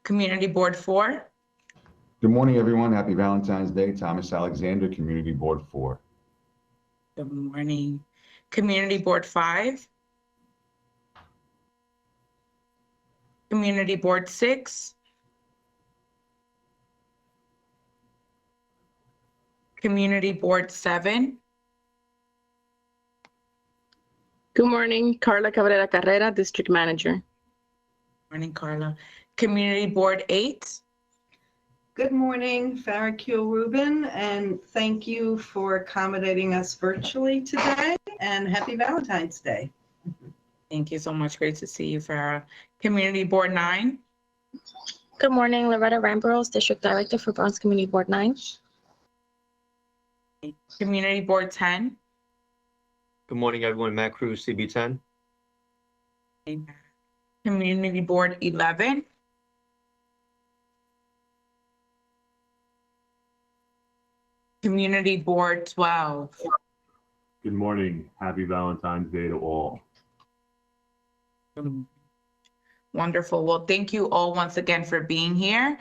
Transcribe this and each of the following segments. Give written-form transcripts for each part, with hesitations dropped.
Community Board 4. Good morning, everyone. Happy Valentine's Day. Thomas Alexander, Community Board 4. Good morning. Community Board 5. Community Board 6. Community Board 7. Good morning, Carla Cabrera Carrera, District Manager. Morning, Carla. Community Board 8. Good morning, Farah Q. Rubin, and thank you for accommodating us virtually today, and happy Valentine's Day. Thank you so much. Great to see you, Farah. Community Board 9. Good morning, Loretta Ramburrows, District Director for Bronx Community Board 9. Community Board 10. Good morning, everyone. Matt Cruz, CB10. Community Board 11. Community Board 12. Good morning. Happy Valentine's Day to all. Wonderful. Well, thank you all once again for being here.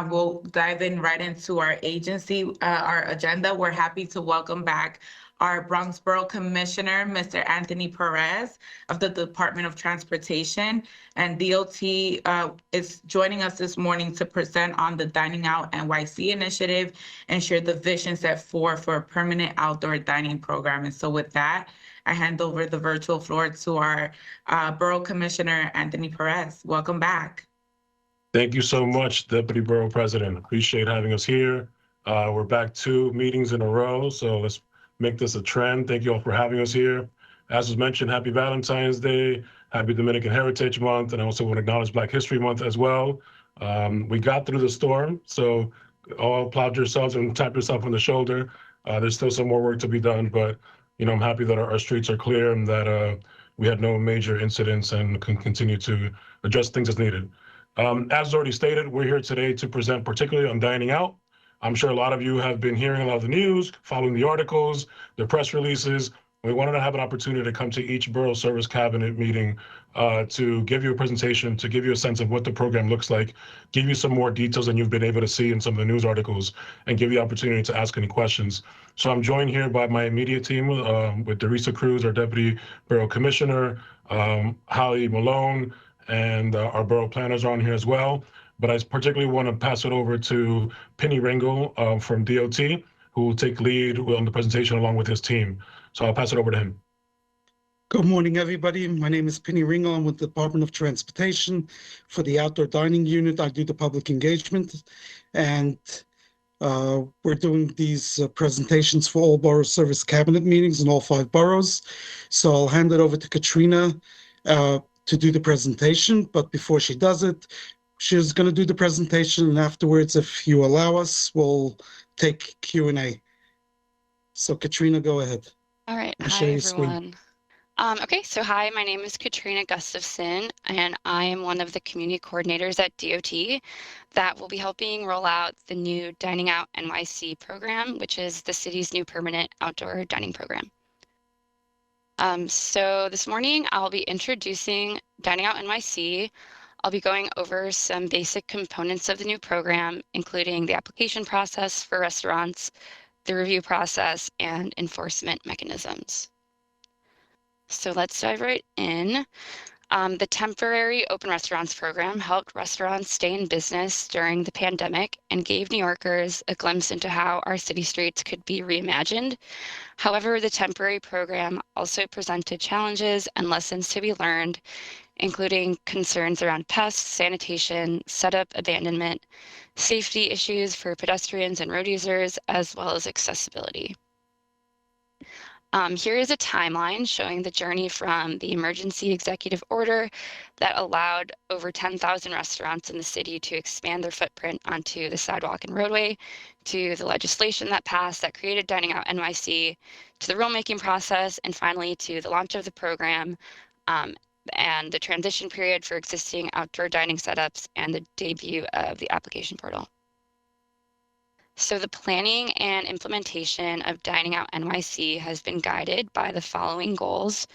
We'll dive in right into our agency, our agenda. We're happy to welcome back our Bronx Borough Commissioner, Mr. Anthony Perez of the Department of Transportation, and DOT is joining us this morning to present on the Dining Out NYC initiative and share the vision set forth for a permanent outdoor dining program. And so with that, I hand over the virtual floor to our Borough Commissioner, Anthony Perez. Welcome back. Thank you so much, Deputy Borough President. Appreciate having us here. We're back 2 meetings in a row, so let's make this a trend. Thank you all for having us here. As was mentioned, happy Valentine's Day, happy Dominican Heritage Month, and I also want to acknowledge Black History Month as well. We got through the storm, so all applaud yourselves and tap yourself on the shoulder. There's still some more work to be done, but I'm happy that our streets are clear and that we had no major incidents and can continue to address things as needed. As already stated, we're here today to present particularly on dining out. I'm sure a lot of you have been hearing a lot of the news, following the articles, the press releases. We wanted to have an opportunity to come to each Borough Service Cabinet meeting to give you a presentation, to give you a sense of what the program looks like, give you some more details than you've been able to see in some of the news articles, and give you the opportunity to ask any questions. So I'm joined here by my immediate team with Derisa Cruz, our Deputy Borough Commissioner, Holly Malone, and our Borough Planners are on here as well. But I particularly want to pass it over to Penny Ringel from DOT, who will take lead on the presentation along with his team. So I'll pass it over to him. Good morning, everybody. My name is Penny Ringel. I'm with the Department of Transportation. For the Outdoor Dining Unit, I do the public engagement. And we're doing these presentations for all Borough Service Cabinet meetings in all 5 boroughs. So I'll hand it over to Katrina to do the presentation. But before she does it, she's going to do the presentation, and afterwards, if you allow us, we'll take Q&A. So Katrina, go ahead. All right. Hi, everyone. Okay, so hi, my name is Katrina Gustafson, and I am one of the community coordinators at DOT that will be helping roll out the new Dining Out NYC program, which is the city's new permanent outdoor dining program. So this morning, I'll be introducing Dining Out NYC. I'll be going over some basic components of the new program, including the application process for restaurants, the review process, and enforcement mechanisms. So let's dive right in. The temporary open restaurants program helped restaurants stay in business during the pandemic and gave New Yorkers a glimpse into how our city streets could be reimagined. However, the temporary program also presented challenges and lessons to be learned, including concerns around pests, sanitation, setup, abandonment, safety issues for pedestrians and road users, as well as accessibility. Here is a timeline showing the journey from the emergency executive order that allowed over 10,000 restaurants in the city to expand their footprint onto the sidewalk and roadway, to the legislation that passed that created Dining Out NYC, to the rulemaking process, and finally to the launch of the program and the transition period for existing outdoor dining setups and the debut of the application portal. So the planning and implementation of Dining Out NYC has been guided by the following goals: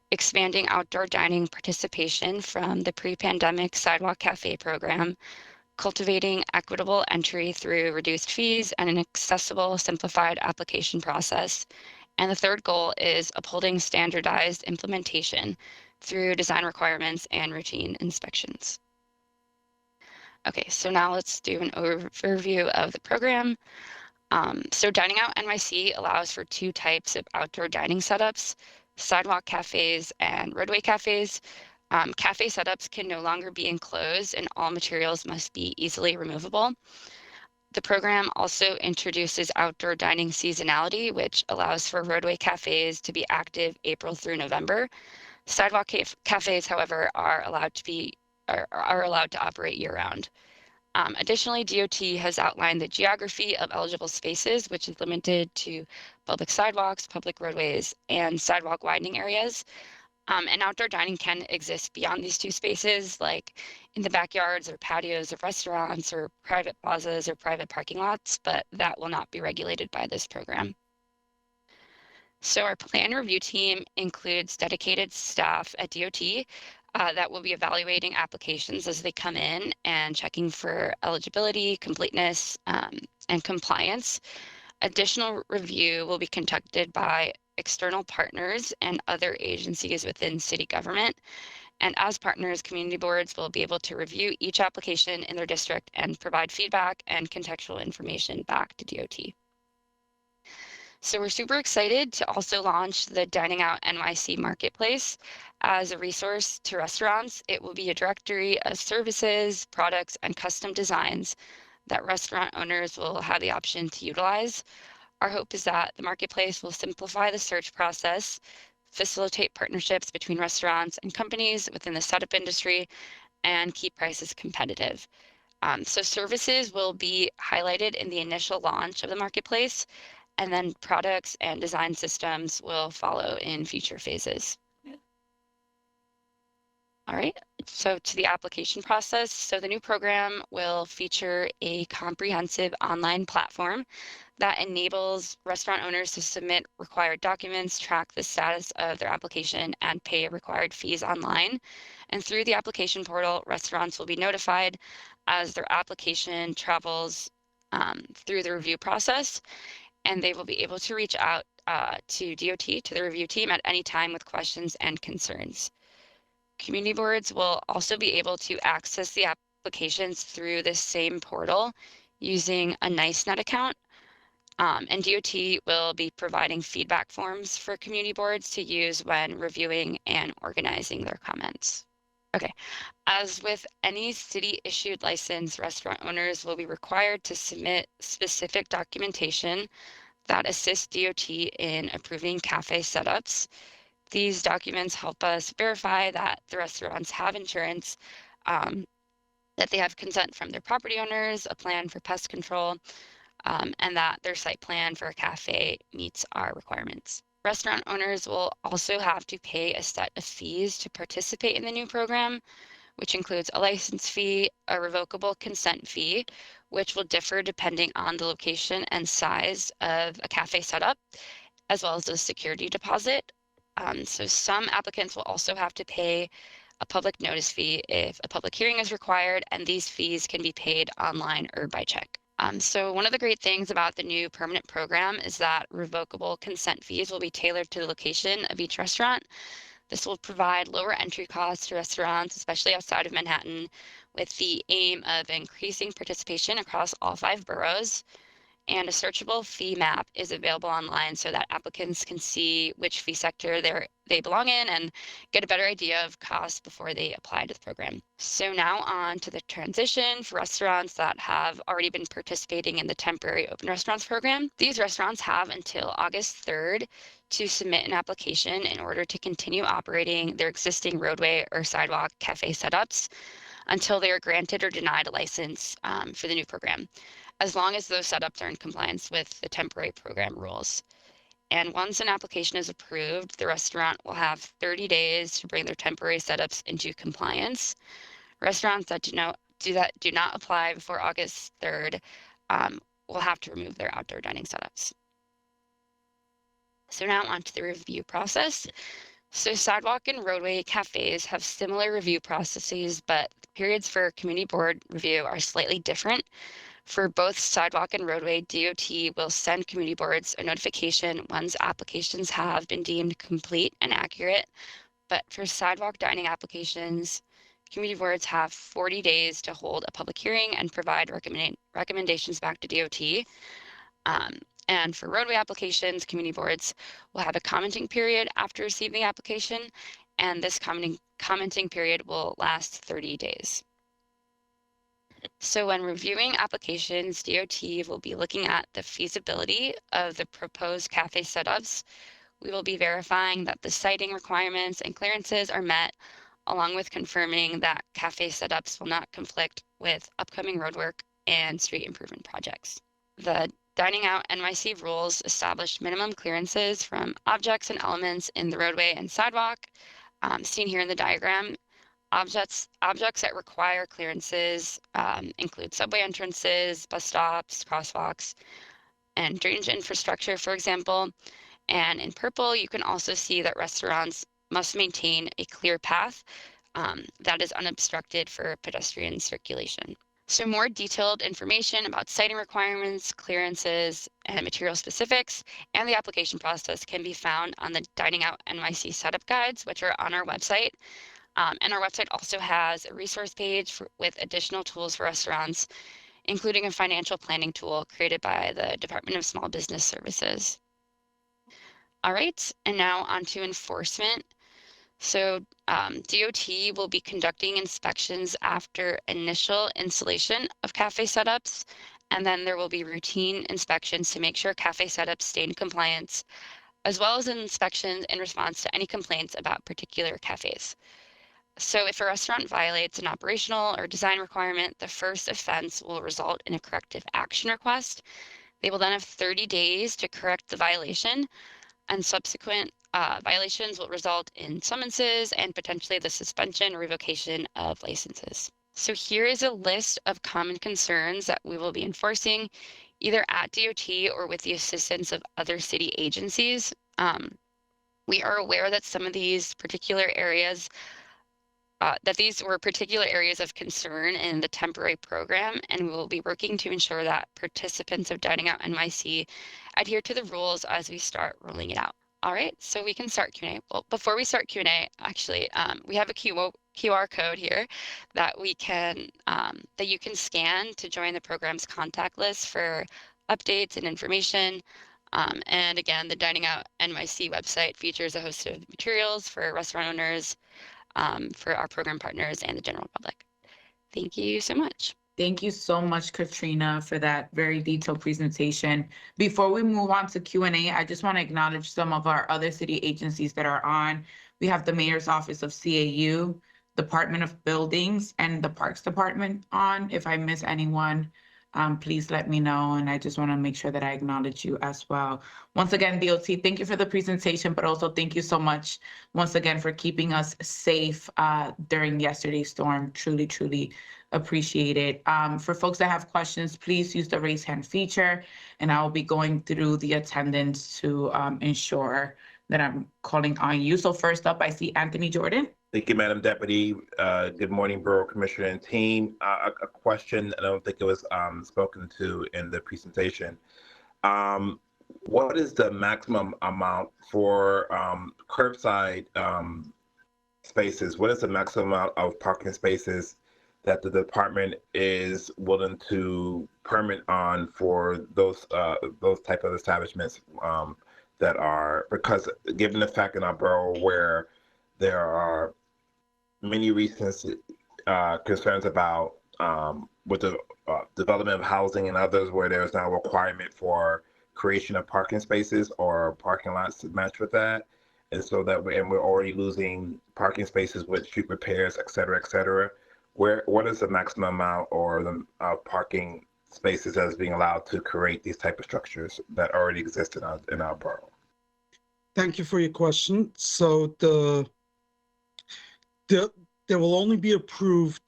expanding outdoor dining participation from the pre-pandemic Sidewalk Cafe program, cultivating equitable entry through reduced fees and an accessible, simplified application process. And the third goal is upholding standardized implementation through design requirements and routine inspections. Okay, so now let's do an overview of the program. So Dining Out NYC allows for 2 types of outdoor dining setups: sidewalk cafes and roadway cafes. Cafe setups can no longer be enclosed and all materials must be easily removable. The program also introduces outdoor dining seasonality, which allows for roadway cafes to be active April through November. Sidewalk cafes, however, are allowed to operate year-round. Additionally, DOT has outlined the geography of eligible spaces, which is limited to public sidewalks, public roadways, and sidewalk widening areas. And outdoor dining can exist beyond these 2 spaces, like in the backyards or patios of restaurants or private plazas or private parking lots, but that will not be regulated by this program. So our plan review team includes dedicated staff at DOT that will be evaluating applications as they come in and checking for eligibility, completeness, and compliance. Additional review will be conducted by external partners and other agencies within city government. And as partners, community boards will be able to review each application in their district and provide feedback and contextual information back to DOT. So we're super excited to also launch the Dining Out NYC Marketplace as a resource to restaurants. It will be a directory of services, products, and custom designs that restaurant owners will have the option to utilize. Our hope is that the marketplace will simplify the search process, facilitate partnerships between restaurants and companies within the setup industry, and keep prices competitive. So services will be highlighted in the initial launch of the marketplace, and then products and design systems will follow in future phases. All right, so to the application process. So the new program will feature a comprehensive online platform that enables restaurant owners to submit required documents, track the status of their application, and pay required fees online. And through the application portal, restaurants will be notified as their application travels through the review process, and they will be able to reach out to DOT, to the review team, at any time with questions and concerns. Community boards will also be able to access the applications through this same portal using a NiceNet account. And DOT will be providing feedback forms for community boards to use when reviewing and organizing their comments. Okay, as with any city-issued license, restaurant owners will be required to submit specific documentation that assists DOT in approving cafe setups. These documents help us verify that the restaurants have insurance, that they have consent from their property owners, a plan for pest control, and that their site plan for a cafe meets our requirements. Restaurant owners will also have to pay a set of fees to participate in the new program, which includes a license fee, a revocable consent fee, which will differ depending on the location and size of a cafe setup, as well as a security deposit. So some applicants will also have to pay a public notice fee if a public hearing is required, and these fees can be paid online or by check. So one of the great things about the new permanent program is that revocable consent fees will be tailored to the location of each restaurant. This will provide lower entry costs to restaurants, especially outside of Manhattan, with the aim of increasing participation across all 5 boroughs. And a searchable fee map is available online so that applicants can see which fee sector they belong in and get a better idea of costs before they apply to the program. So now on to the transition for restaurants that have already been participating in the temporary open restaurants program. These restaurants have until August 3rd to submit an application in order to continue operating their existing roadway or sidewalk cafe setups until they are granted or denied a license for the new program, as long as those setups are in compliance with the temporary program rules. And once an application is approved, the restaurant will have 30 days to bring their temporary setups into compliance. Restaurants that do not apply before August 3rd will have to remove their outdoor dining setups. So now on to the review process. So sidewalk and roadway cafes have similar review processes, but periods for community board review are slightly different. For both sidewalk and roadway, DOT will send community boards a notification once applications have been deemed complete and accurate. But for sidewalk dining applications, community boards have 40 days to hold a public hearing and provide recommendations back to DOT. And for roadway applications, community boards will have a commenting period after receiving the application, and this commenting period will last 30 days. So when reviewing applications, DOT will be looking at the feasibility of the proposed cafe setups. We will be verifying that the siting requirements and clearances are met, along with confirming that cafe setups will not conflict with upcoming roadwork and street improvement projects. The Dining Out NYC rules establish minimum clearances from objects and elements in the roadway and sidewalk. Seen here in the diagram, objects that require clearances include subway entrances, bus stops, crosswalks, and drainage infrastructure, for example. And in purple, you can also see that restaurants must maintain a clear path that is unobstructed for pedestrian circulation. So more detailed information about siting requirements, clearances, and material specifics, and the application process can be found on the Dining Out NYC setup guides, which are on our website. And our website also has a resource page with additional tools for restaurants, including a financial planning tool created by the Department of Small Business Services. All right, and now on to enforcement. So DOT will be conducting inspections after initial installation of cafe setups, and then there will be routine inspections to make sure cafe setups stay in compliance, as well as inspections in response to any complaints about particular cafes. So if a restaurant violates an operational or design requirement, the first offense will result in a corrective action request. They will then have 30 days to correct the violation, and subsequent violations will result in summonses and potentially the suspension or revocation of licenses. So here is a list of common concerns that we will be enforcing either at DOT or with the assistance of other city agencies. We are aware that some of these particular areas that these were particular areas of concern in the temporary program, and we will be working to ensure that participants of Dining Out NYC adhere to the rules as we start rolling it out. All right, so we can start Q&A. Well, before we start Q&A, actually, we have a QR code here that we can that you can scan to join the program's contact list for updates and information. And again, the Dining Out NYC website features a host of materials for restaurant owners, for our program partners and the general public. Thank you so much. Thank you so much, Katrina, for that very detailed presentation. Before we move on to Q&A, I just want to acknowledge some of our other city agencies that are on. We have the Mayor's Office of CAU, Department of Buildings, and the Parks Department on. If I miss anyone, please let me know. And I just want to make sure that I acknowledge you as well. Once again, DOT, thank you for the presentation, but also thank you so much once again for keeping us safe during yesterday's storm. Truly, truly appreciate it. For folks that have questions, please use the raise hand feature, and I will be going through the attendance to ensure that I'm calling on you. So first up, I see Anthony Jordan. Thank you, Madam Deputy. Good morning, Borough Commissioner and team. A question, I don't think it was spoken to in the presentation. What is the maximum amount for curbside spaces? What is the maximum amount of parking spaces that the department is willing to permit on for those type of establishments that are, because given the fact in our borough where there are many recent concerns about with the development of housing and others where there's now a requirement for creation of parking spaces or parking lots to match with that. And so that we're already losing parking spaces with street repairs, et cetera, et cetera. What is the maximum amount or the parking spaces that is being allowed to create these type of structures that already exist in our borough? Thank you for your question. So they will only be approved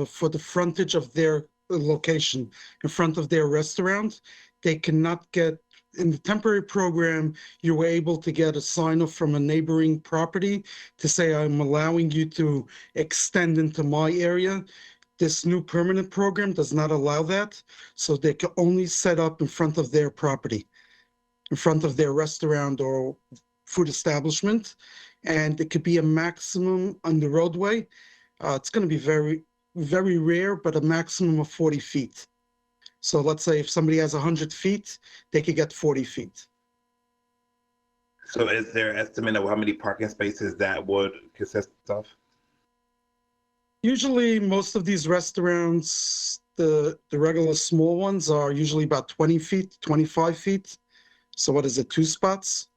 for the frontage of their location, in front of their restaurant. They cannot get in the temporary program, you were able to get a sign off from a neighboring property to say, I'm allowing you to extend into my area. This new permanent program does not allow that. So they can only set up in front of their property, in front of their restaurant or food establishment. And it could be a maximum on the roadway. It's going to be very, very rare, but a maximum of 40 feet. So let's say if somebody has 100 feet, they could get 40 feet. So is there an estimate of how many parking spaces that would consist of? Usually most of these restaurants, the regular small ones are usually about 20 feet, 25 feet. So what is it, 2 spots?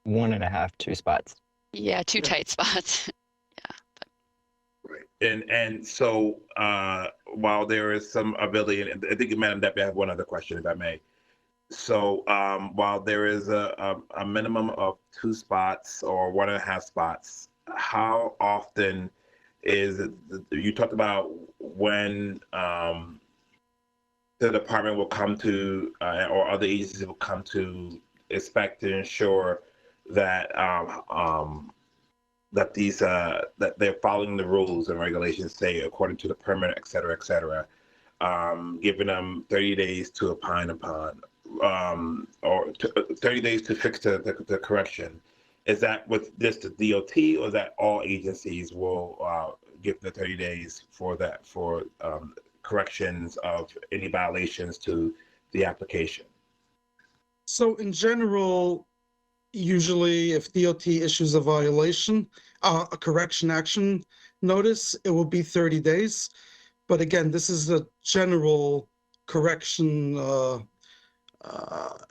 1.5, 2 spots. Yeah, two tight spots. Right. And so while there is some ability, and I think, Madam Deputy, I have one other question, if I may. So while there is a minimum of 2 spots or 1.5 spots, how often is it, you talked about when the department will come to, or other agencies will come to inspect to ensure that that these that they're following the rules and regulations, say according to the permit, et cetera, giving them 30 days to opine upon, or 30 days to fix the correction. Is that with just the DOT, or is that all agencies will give the 30 days for that, for corrections of any violations to the application? So in general, usually if DOT issues a violation, a correction action notice, it will be 30 days. But again, this is a general correction.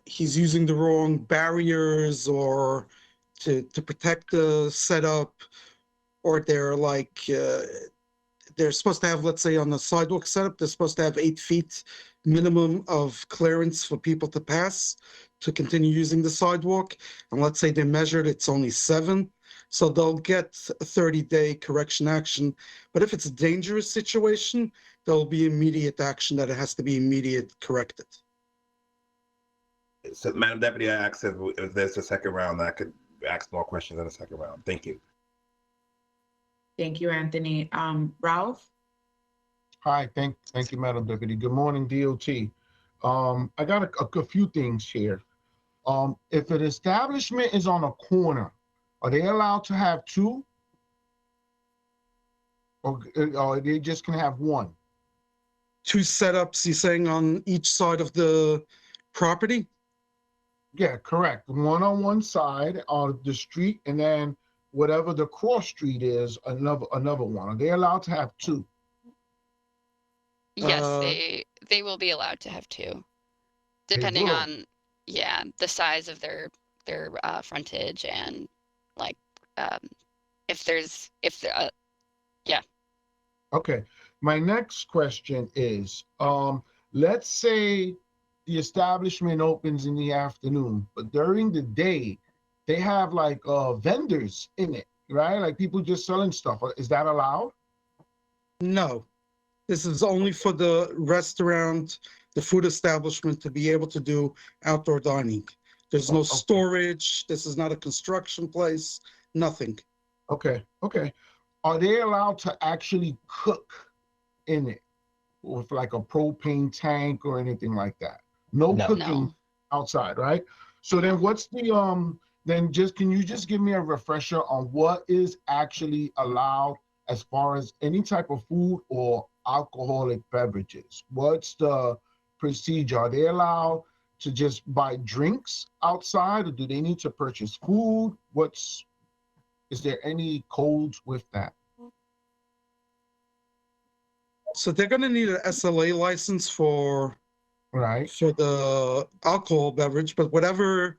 He's using the wrong barriers or to protect the setup, or they're like, they're supposed to have, let's say on the sidewalk setup, they're supposed to have 8 feet minimum of clearance for people to pass to continue using the sidewalk. And let's say they measured, it's only 7. So they'll get a 30-day correction action. But if it's a dangerous situation, there'll be immediate action that it has to be immediate corrected. So, Madam Deputy, I asked if there's a second round, I could ask more questions in the second round. Thank you. Thank you, Anthony. Ralph? Hi, thank you, Madam Deputy. Good morning, DOT. I got a few things here. If an establishment is on a corner, are they allowed to have 2? Or they just can have 1? 2 setups, you're saying, on each side of the property? Yeah, correct. One on one side of the street, and then whatever the cross street is, another one. Are they allowed to have 2? Yes, they will be allowed to have 2, depending on the size of their frontage and like yeah. Okay. My next question is, let's say the establishment opens in the afternoon, but during the day they have like vendors in it, right? Like people just selling stuff. Is that allowed? No. This is only for the restaurant, the food establishment, to be able to do outdoor dining. There's no storage. This is not a construction place, nothing. Okay. Are they allowed to actually cook in it with like a propane tank or anything like that? No cooking outside, right? So then what's the, can you just give me a refresher on what is actually allowed as far as any type of food or alcoholic beverages? What's the procedure? Are they allowed to just buy drinks outside, or do they need to purchase food? Is there any codes with that? So they're going to need an SLA license for the alcohol beverage, but whatever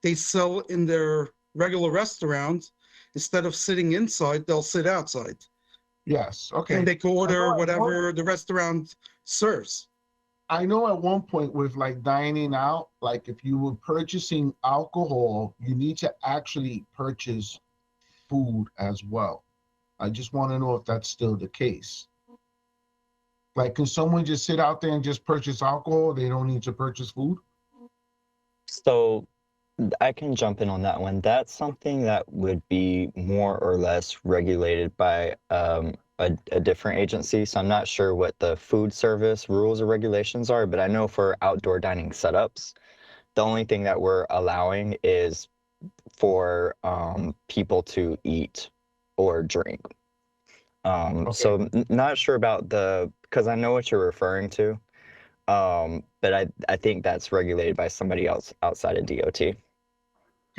they sell in their regular restaurant, instead of sitting inside, they'll sit outside. Yes, okay. And they can order whatever the restaurant serves. I know at one point with like dining out, like if you were purchasing alcohol, you need to actually purchase food as well. I just want to know if that's still the case. Like, can someone just sit out there and just purchase alcohol? They don't need to purchase food? So I can jump in on that one. That's something that would be more or less regulated by a different agency. So I'm not sure what the food service rules or regulations are, but I know for outdoor dining setups, the only thing that we're allowing is for people to eat or drink. So not sure about because I know what you're referring to, but I think that's regulated by somebody else outside of DOT.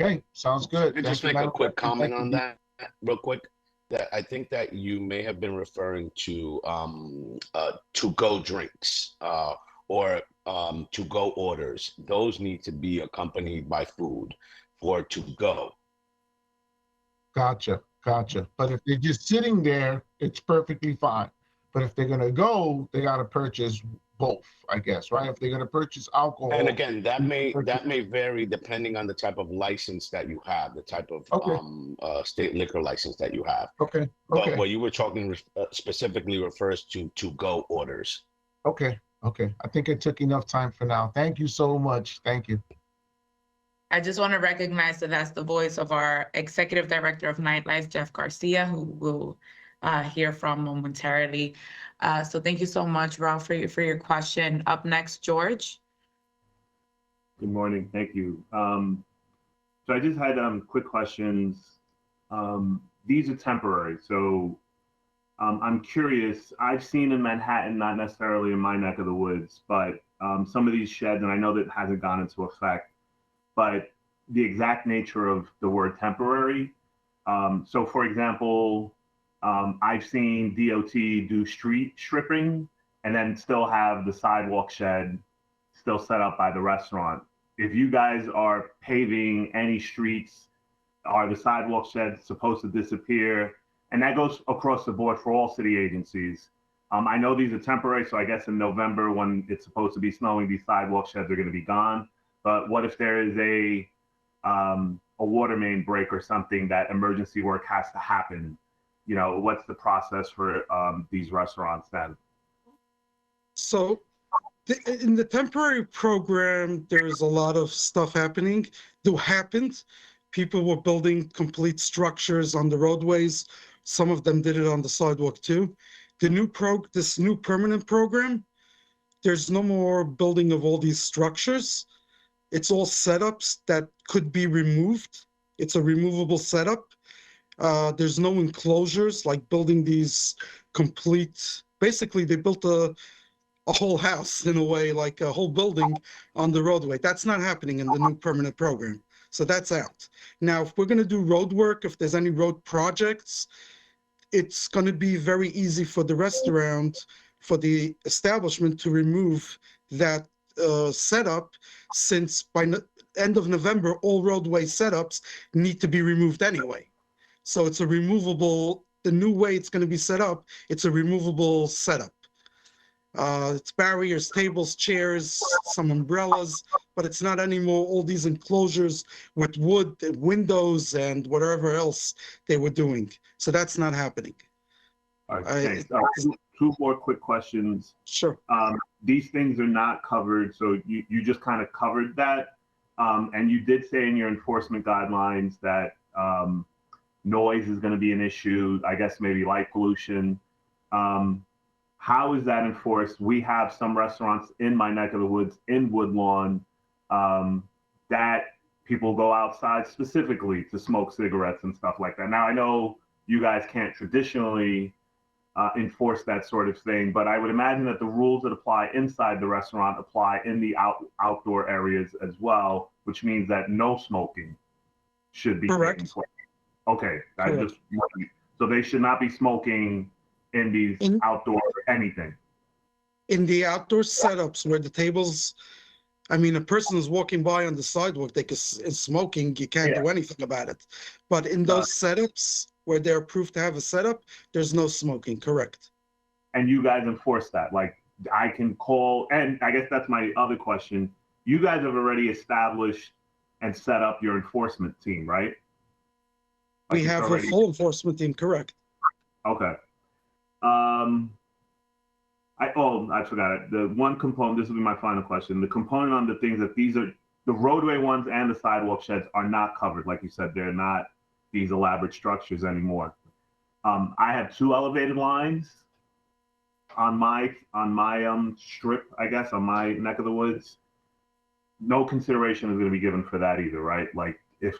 Okay, sounds good. Can I just make a quick comment on that real quick? That I think that you may have been referring to to-go drinks or to-go orders. Those need to be accompanied by food for to-go. Gotcha. But if they're just sitting there, it's perfectly fine. But if they're gonna go, they gotta purchase both, I guess, right? If they're gonna purchase alcohol. And again, that may vary depending on the type of license that you have, the type of state liquor license that you have. Okay. But what you were talking specifically refers to go orders. Okay. I think I took enough time for now. Thank you so much. Thank you. I just want to recognize that that's the voice of our Executive Director of Nightlife, Jeff Garcia, who we'll hear from momentarily. So thank you so much, Ralph, for your question. Up next, George. Good morning. Thank you. So I just had quick questions. These are temporary. So I'm curious. I've seen in Manhattan, not necessarily in my neck of the woods, but some of these sheds, and I know that hasn't gone into effect, but the exact nature of the word temporary. So for example, I've seen DOT do street stripping and then still have the sidewalk shed still set up by the restaurant. If you guys are paving any streets, are the sidewalk sheds supposed to disappear? And that goes across the board for all city agencies. I know these are temporary, so I guess in November when it's supposed to be snowing, these sidewalk sheds are going to be gone. But what if there is a water main break or something that emergency work has to happen? You know, what's the process for these restaurants then? So in the temporary program, there's a lot of stuff happening. That happened. People were building complete structures on the roadways. Some of them did it on the sidewalk too. This new permanent program, there's no more building of all these structures. It's all setups that could be removed. It's a removable setup. There's no enclosures like building these complete, basically they built a whole house in a way, like a whole building on the roadway. That's not happening in the new permanent program. So that's out. Now, if we're gonna do road work, if there's any road projects, it's gonna be very easy for the restaurant, for the establishment to remove that setup, since by end of November, all roadway setups need to be removed anyway. So it's a removable, the new way it's going to be set up, it's a removable setup. It's barriers, tables, chairs, some umbrellas, but it's not anymore all these enclosures with wood, windows, and whatever else they were doing. So that's not happening. All right, thanks. Two more quick questions. Sure. These things are not covered, so you just kind of covered that. And you did say in your enforcement guidelines that noise is going to be an issue, I guess maybe light pollution. How is that enforced? We have some restaurants in my neck of the woods in Woodlawn that people go outside specifically to smoke cigarettes and stuff like that. Now, I know you guys can't traditionally enforce that sort of thing, but I would imagine that the rules that apply inside the restaurant apply in the outdoor areas as well, which means that no smoking should be taking place. Okay, so they should not be smoking in these outdoor anything. In the outdoor setups where the tables, I mean, a person is walking by on the sidewalk, is smoking, you can't do anything about it. But in those setups where they're approved to have a setup, there's no smoking, correct? And you guys enforce that? Like, I can call, and I guess that's my other question. You guys have already established and set up your enforcement team, right? Like we have a full enforcement team, correct? Okay. I forgot it. The one component, this will be my final question. The component on the things that these are the roadway ones and the sidewalk sheds are not covered. Like you said, they're not these elaborate structures anymore. I have 2 elevated lines on my strip, I guess, on my neck of the woods. No consideration is going to be given for that either, right? Like if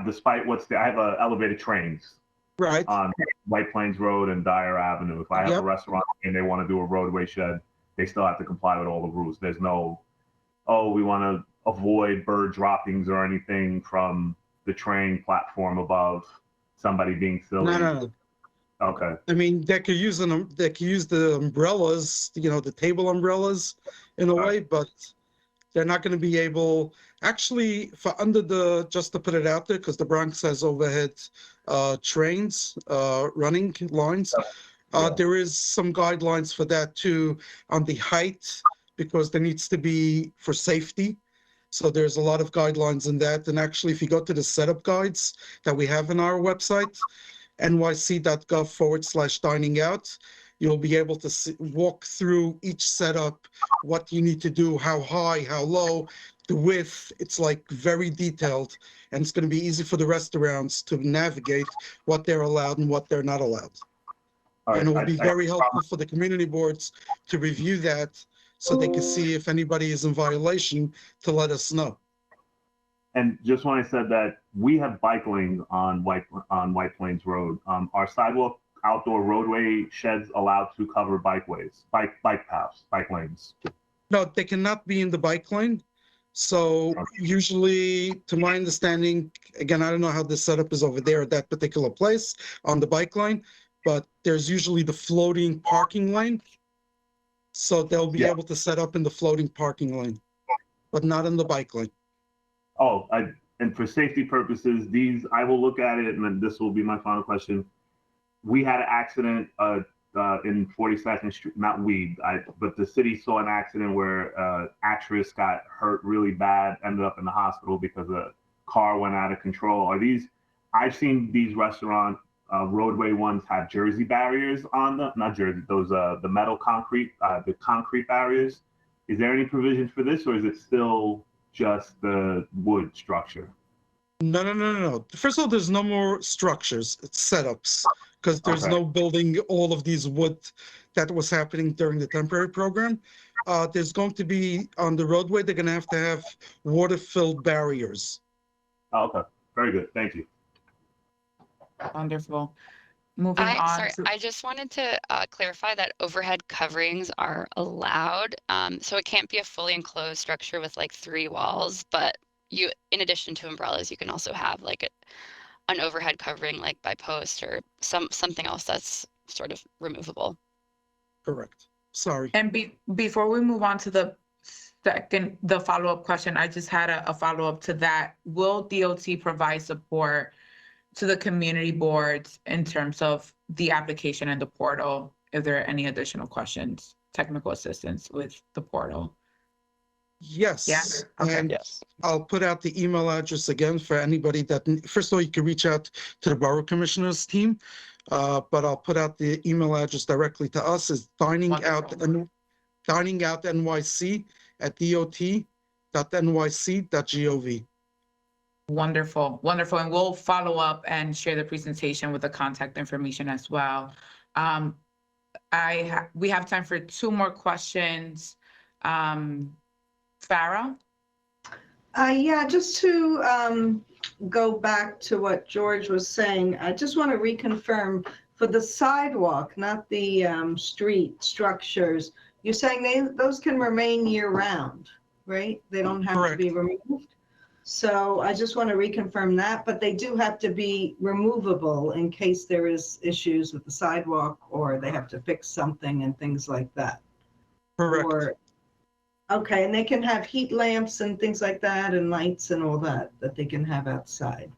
despite what's I have elevated trains Right. on White Plains Road and Dyer Avenue. If I have a restaurant and they want to do a roadway shed, they still have to comply with all the rules. There's no, oh, we want to avoid bird droppings or anything from the train platform above, somebody being silly. No. Okay. I mean, they could use the umbrellas, the table umbrellas in a way, but they're not going to be able, actually, for just to put it out there, because the Bronx has overhead trains, running lines. There is some guidelines for that too, on the height, because there needs to be for safety. So there's a lot of guidelines in that. And actually, if you go to the setup guides that we have on our website, nyc.gov/dining out, you'll be able to walk through each setup, what you need to do, how high, how low, the width. It's like very detailed, and it's going to be easy for the restaurants to navigate what they're allowed and what they're not allowed. And it will be very helpful for the community boards to review that so they can see if anybody is in violation to let us know. And just when I said that, we have bike lanes on White Plains Road. Are sidewalk outdoor roadway sheds allowed to cover bike paths, bike lanes? No, they cannot be in the bike lane. So usually, to my understanding, again, I don't know how the setup is over there at that particular place on the bike lane, but there's usually the floating parking lane. So they'll be able to set up in the floating parking lane, but not in the bike lane. Oh, and for safety purposes, I will look at it, and then this will be my final question. We had an accident in 42nd Street, not but the city saw an accident where actress got hurt really bad, ended up in the hospital because a car went out of control. I've seen these restaurant roadway ones have Jersey barriers on them, not Jersey, those the metal concrete, the concrete barriers. Is there any provision for this, or is it still just the wood structure? No. First of all, there's no more structures. It's setups, because there's no building all of these wood that was happening during the temporary program. There's going to be, on the roadway, they're going to have water-filled barriers. Oh, okay. Very good. Thank you. Wonderful. Moving on. Sorry, I just wanted to clarify that overhead coverings are allowed. So it can't be a fully enclosed structure with like 3 walls, but in addition to umbrellas, you can also have like an overhead covering like by post or something else that's sort of removable. Correct. Sorry. And before we move on to the follow-up question, I just had a follow-up to that. Will DOT provide support to the community boards in terms of the application and the portal? If there are any additional questions, technical assistance with the portal? Yes. Yes. Okay. And I'll put out the email address again for anybody that, first of all, you can reach out to the Borough Commissioners team, but I'll put out the email address directly to us. Is diningout@dot.nyc.gov. Wonderful. And we'll follow up and share the presentation with the contact information as well. We have time for 2 more questions. Farah? Yeah, just to go back to what George was saying, I just want to reconfirm for the sidewalk, not the street structures. You're saying those can remain year round, right? They don't have to be removed. So I just want to reconfirm that, but they do have to be removable in case there is issues with the sidewalk or they have to fix something and things like that. Correct. Okay, and they can have heat lamps and things like that and lights and all that they can have outside.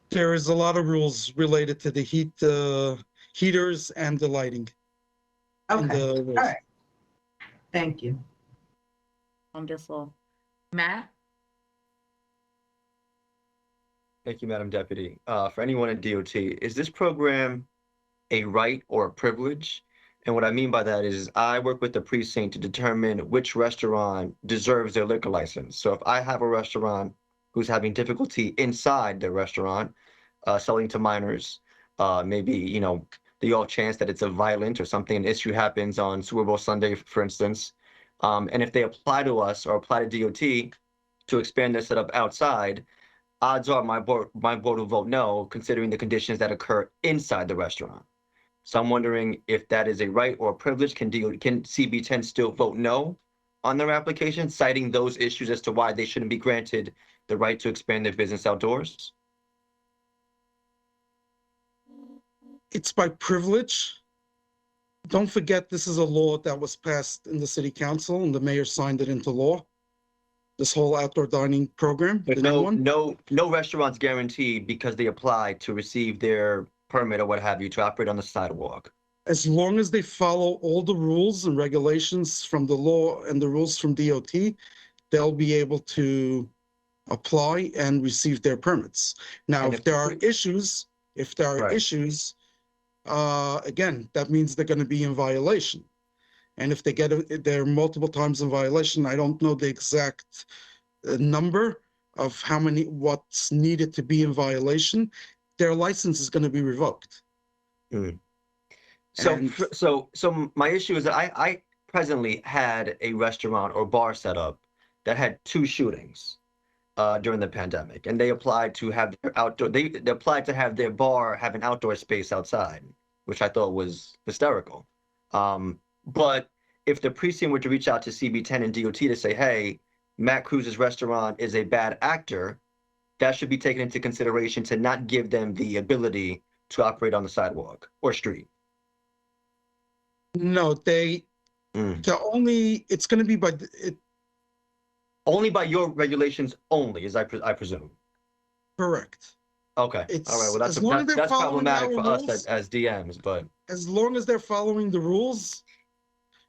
There is a lot of rules related to the heaters and the lighting. Okay, all right. Thank you. Wonderful. Matt? Thank you, Madam Deputy. For anyone at DOT, is this program a right or a privilege? And what I mean by that is I work with the precinct to determine which restaurant deserves their liquor license. So if I have a restaurant who's having difficulty inside their restaurant, selling to minors, maybe, you know, the off chance that it's a violent or something, an issue happens on Super Bowl Sunday, for instance. And if they apply to us or apply to DOT to expand their setup outside, odds are my board will vote no, considering the conditions that occur inside the restaurant. So I'm wondering if that is a right or a privilege. Can CB10 still vote no on their application, citing those issues as to why they shouldn't be granted the right to expand their business outdoors? It's by privilege. Don't forget, this is a law that was passed in the city council and the mayor signed it into law. This whole outdoor dining program. But no restaurants guaranteed because they applied to receive their permit or what have you to operate on the sidewalk. As long as they follow all the rules and regulations from the law and the rules from DOT, they'll be able to apply and receive their permits. Now, if there are issues, again, that means they're going to be in violation. And if they're multiple times in violation, I don't know the exact number of what's needed to be in violation, their license is going to be revoked. So my issue is that I presently had a restaurant or bar set up that had 2 shootings during the pandemic, and they applied to have their outdoor. They applied to have their bar have an outdoor space outside, which I thought was hysterical. But if the precinct were to reach out to CB10 and DOT to say, hey, Matt Cruz's restaurant is a bad actor, that should be taken into consideration to not give them the ability to operate on the sidewalk or street. No, it's going to be only by your regulations only, as I presume. Correct. Okay. All right. Well, that's problematic for us as DMs, but as long as they're following the rules.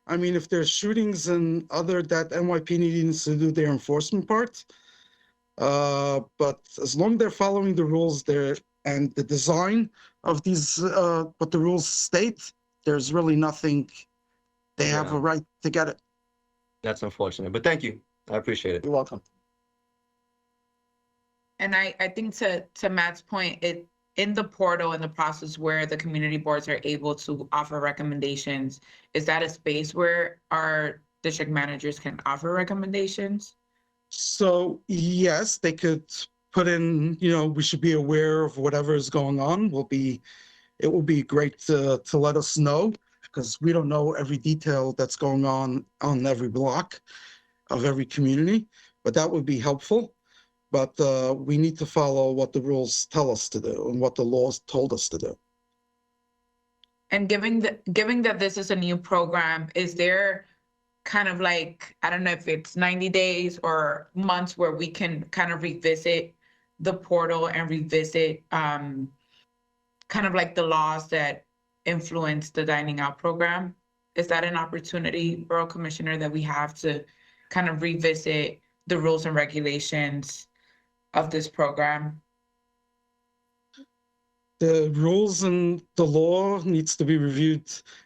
I mean, if there's shootings and that NYPD needs to do their enforcement part. But as long as they're following the rules there and the design of these, what the rules state, there's really nothing. They have a right to get it. That's unfortunate, but thank you. I appreciate it. You're welcome. And I think to Matt's point, in the portal, in the process where the community boards are able to offer recommendations, is that a space where our district managers can offer recommendations? So yes, they could put in, we should be aware of whatever is going on. It will be great to let us know, because we don't know every detail that's going on every block of every community, but that would be helpful. But we need to follow what the rules tell us to do and what the laws told us to do. And given that this is a new program, is there kind of like, I don't know if it's 90 days or months where we can kind of revisit the portal and revisit kind of like the laws that influence the dining out program? Is that an opportunity, Borough Commissioner, that we have to kind of revisit the rules and regulations of this program? The rules and the law needs to be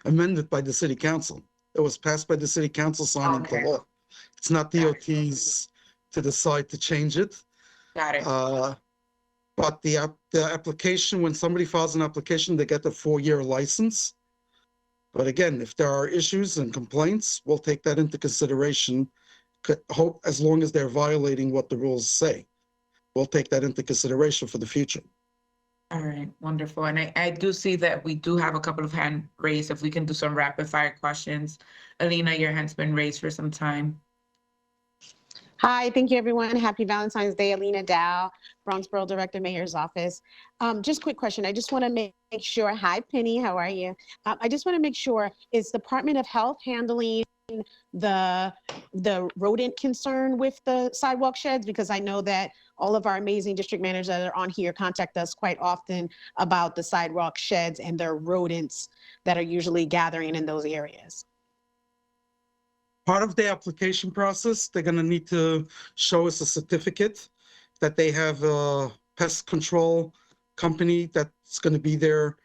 amended by the city council. It was passed by the city council, signing the law. It's not DOT's to decide to change it. Got it. But the application, when somebody files an application, they get the 4-year license. But again, if there are issues and complaints, we'll take that into consideration. As long as they're violating what the rules say, we'll take that into consideration for the future. All right, wonderful. And I do see that we do have a couple of hand raised. If we can do some rapid fire questions. Alina, your hand's been raised for some time. Hi, thank you, everyone. Happy Valentine's Day. Alina Dow, Bronx Borough Director, Mayor's Office. Just quick question. I just want to make sure. Hi, Penny. How are you? I just want to make sure, is the Department of Health handling the rodent concern with the sidewalk sheds? Because I know that all of our amazing district managers that are on here contact us quite often about the sidewalk sheds and their rodents that are usually gathering in those areas. Part of the application process, they're going to need to show us a certificate that they have a pest control company that's going to be there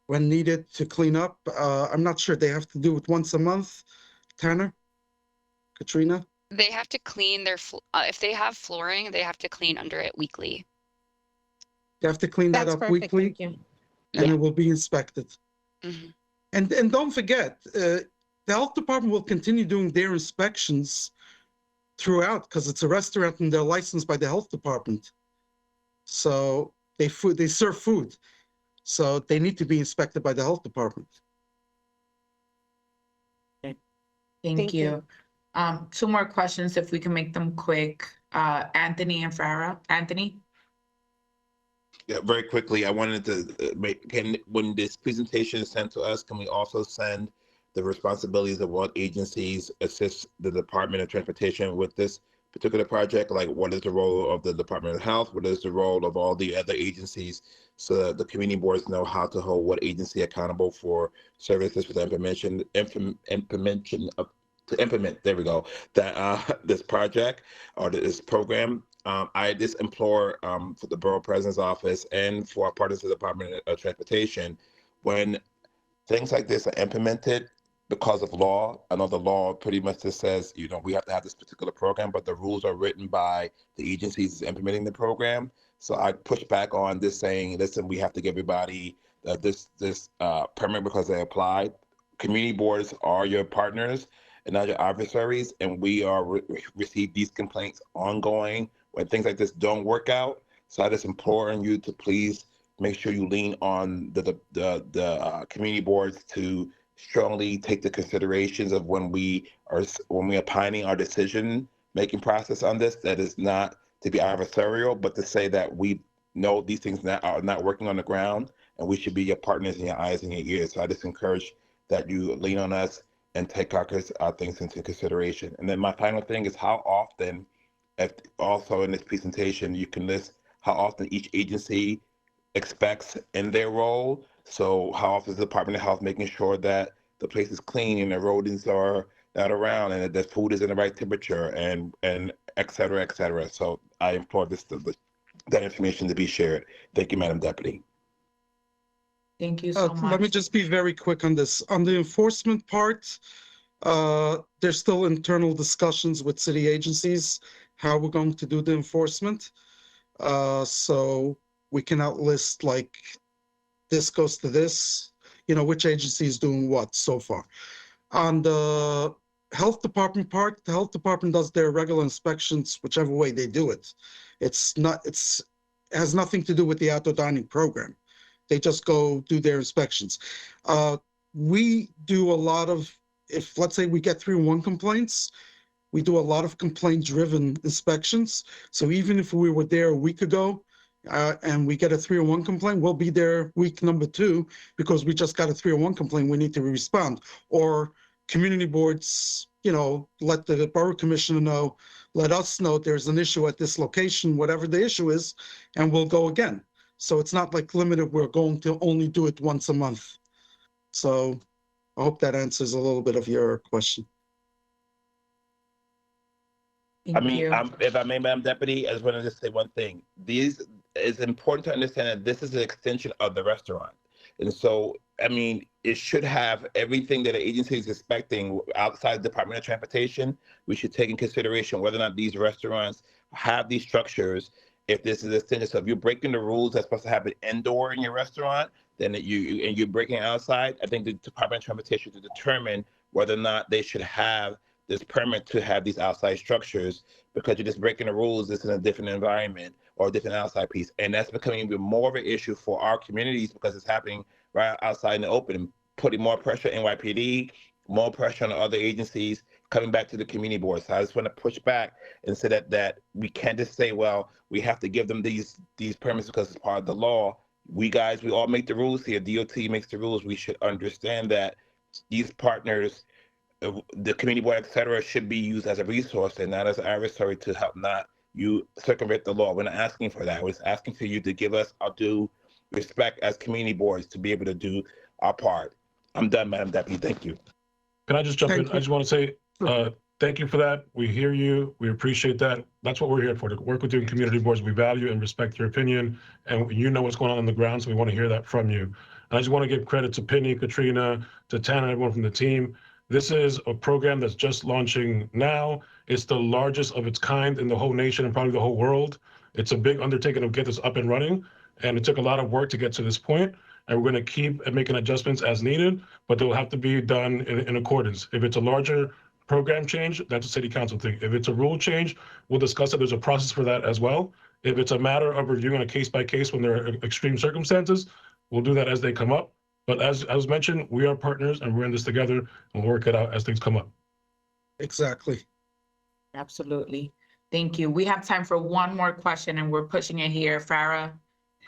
when needed to clean up. I'm not sure. They have to do it once a month. Tanner? Katrina? They have to clean their, if they have flooring, they have to clean under it weekly. They have to clean that That's up perfect, weekly, thank you. and Yeah. it will be inspected. Mhm. And don't forget, the health department will continue doing their inspections throughout because it's a restaurant and they're licensed by the health department. So they serve food. So they need to be inspected by the health department. Thank you. 2 more questions if we can make them quick. Anthony and Farah. Anthony? Yeah, very quickly, I wanted to when this presentation is sent to us, can we also send the responsibilities of what agencies assist the Department of Transportation with this particular project? Like, what is the role of the Department of Health? What is the role of all the other agencies, so that the community boards know how to hold what agency accountable for services for the implementation to implement, there we go, that this project or this program. I just implore for the Borough President's Office and for our partners in the Department of Transportation, when things like this are implemented because of law, I know the law pretty much just says, you know, we have to have this particular program, but the rules are written by the agencies implementing the program. So I push back on this saying, listen, we have to give everybody this permit because they applied. Community boards are your partners and not your adversaries, and we are receive these complaints ongoing when things like this don't work out. So I just implore you to please make sure you lean on the community boards to strongly take the considerations of when we are opining our decision making process on this. That is not to be adversarial, but to say that we know these things are not working on the ground, and we should be your partners in your eyes and your ears. So I just encourage that you lean on us and take our things into consideration. And then my final thing is how often, if also in this presentation, you can list how often each agency expects in their role. So how often is the Department of Health making sure that the place is clean and the rodents are not around and that the food is in the right temperature and et cetera, et cetera. So I implore that information to be shared. Thank you, Madam Deputy. Thank you so much. Let me just be very quick on this. On the enforcement part, there's still internal discussions with city agencies, how we're going to do the enforcement. So we cannot list like this goes to this, you know, which agency is doing what so far. On the health department part, the health department does their regular inspections, whichever way they do it. It has nothing to do with the outdoor dining program. They just go do their inspections. We do a lot of, if let's say we get 301 complaints, we do a lot of complaint-driven inspections. So even if we were there a week ago and we get a 301 complaint, we'll be there week number 2 because we just got a 301 complaint, we need to respond. Or community boards, you know, let the borough commissioner know, let us know there's an issue at this location, whatever the issue is, and we'll go again. So it's not like limited, we're going to only do it once a month. So I hope that answers a little bit of your question. Thank you. If I may, Madam Deputy, I just want to just say one thing. It's important to understand that this is an extension of the restaurant. And so, I mean, it should have everything that an agency is expecting outside the Department of Transportation. We should take in consideration whether or not these restaurants have these structures. If this is an extension, so if you're breaking the rules that's supposed to happen indoor in your restaurant, then you're breaking outside, I think the Department of Transportation to determine whether or not they should have this permit to have these outside structures, because you're just breaking the rules. This is a different environment or a different outside piece. And that's becoming even more of an issue for our communities because it's happening right outside in the open, putting more pressure on NYPD, more pressure on other agencies, coming back to the community board. So I just want to push back and say that we can't just say, well, we have to give them these permits because it's part of the law. We all make the rules here. DOT makes the rules. We should understand that these partners, the community board, et cetera, should be used as a resource and not as an adversary to help not you circumvent the law. We're not asking for that. We're asking for you to give us our due respect as community boards to be able to do our part. I'm done, Madam Deputy. Thank you. Can I just jump in? I just want to say thank you for that. We hear you. We appreciate that. That's what we're here for, to work with you in community boards. We value and respect your opinion, and you know what's going on the ground, so we want to hear that from you. And I just want to give credit to Penny, Katrina, to Tana, everyone from the team. This is a program that's just launching now. It's the largest of its kind in the whole nation and probably the whole world. It's a big undertaking to get this up and running, and it took a lot of work to get to this point. And we're going to keep making adjustments as needed, but they'll have to be done in accordance. If it's a larger program change, that's a city council thing. If it's a rule change, we'll discuss it. There's a process for that as well. If it's a matter of reviewing a case by case when there are extreme circumstances, we'll do that as they come up. But as mentioned, we are partners and we're in this together and we'll work it out as things come up. Exactly. Absolutely. Thank you. We have time for one more question and we're pushing it here. Farah,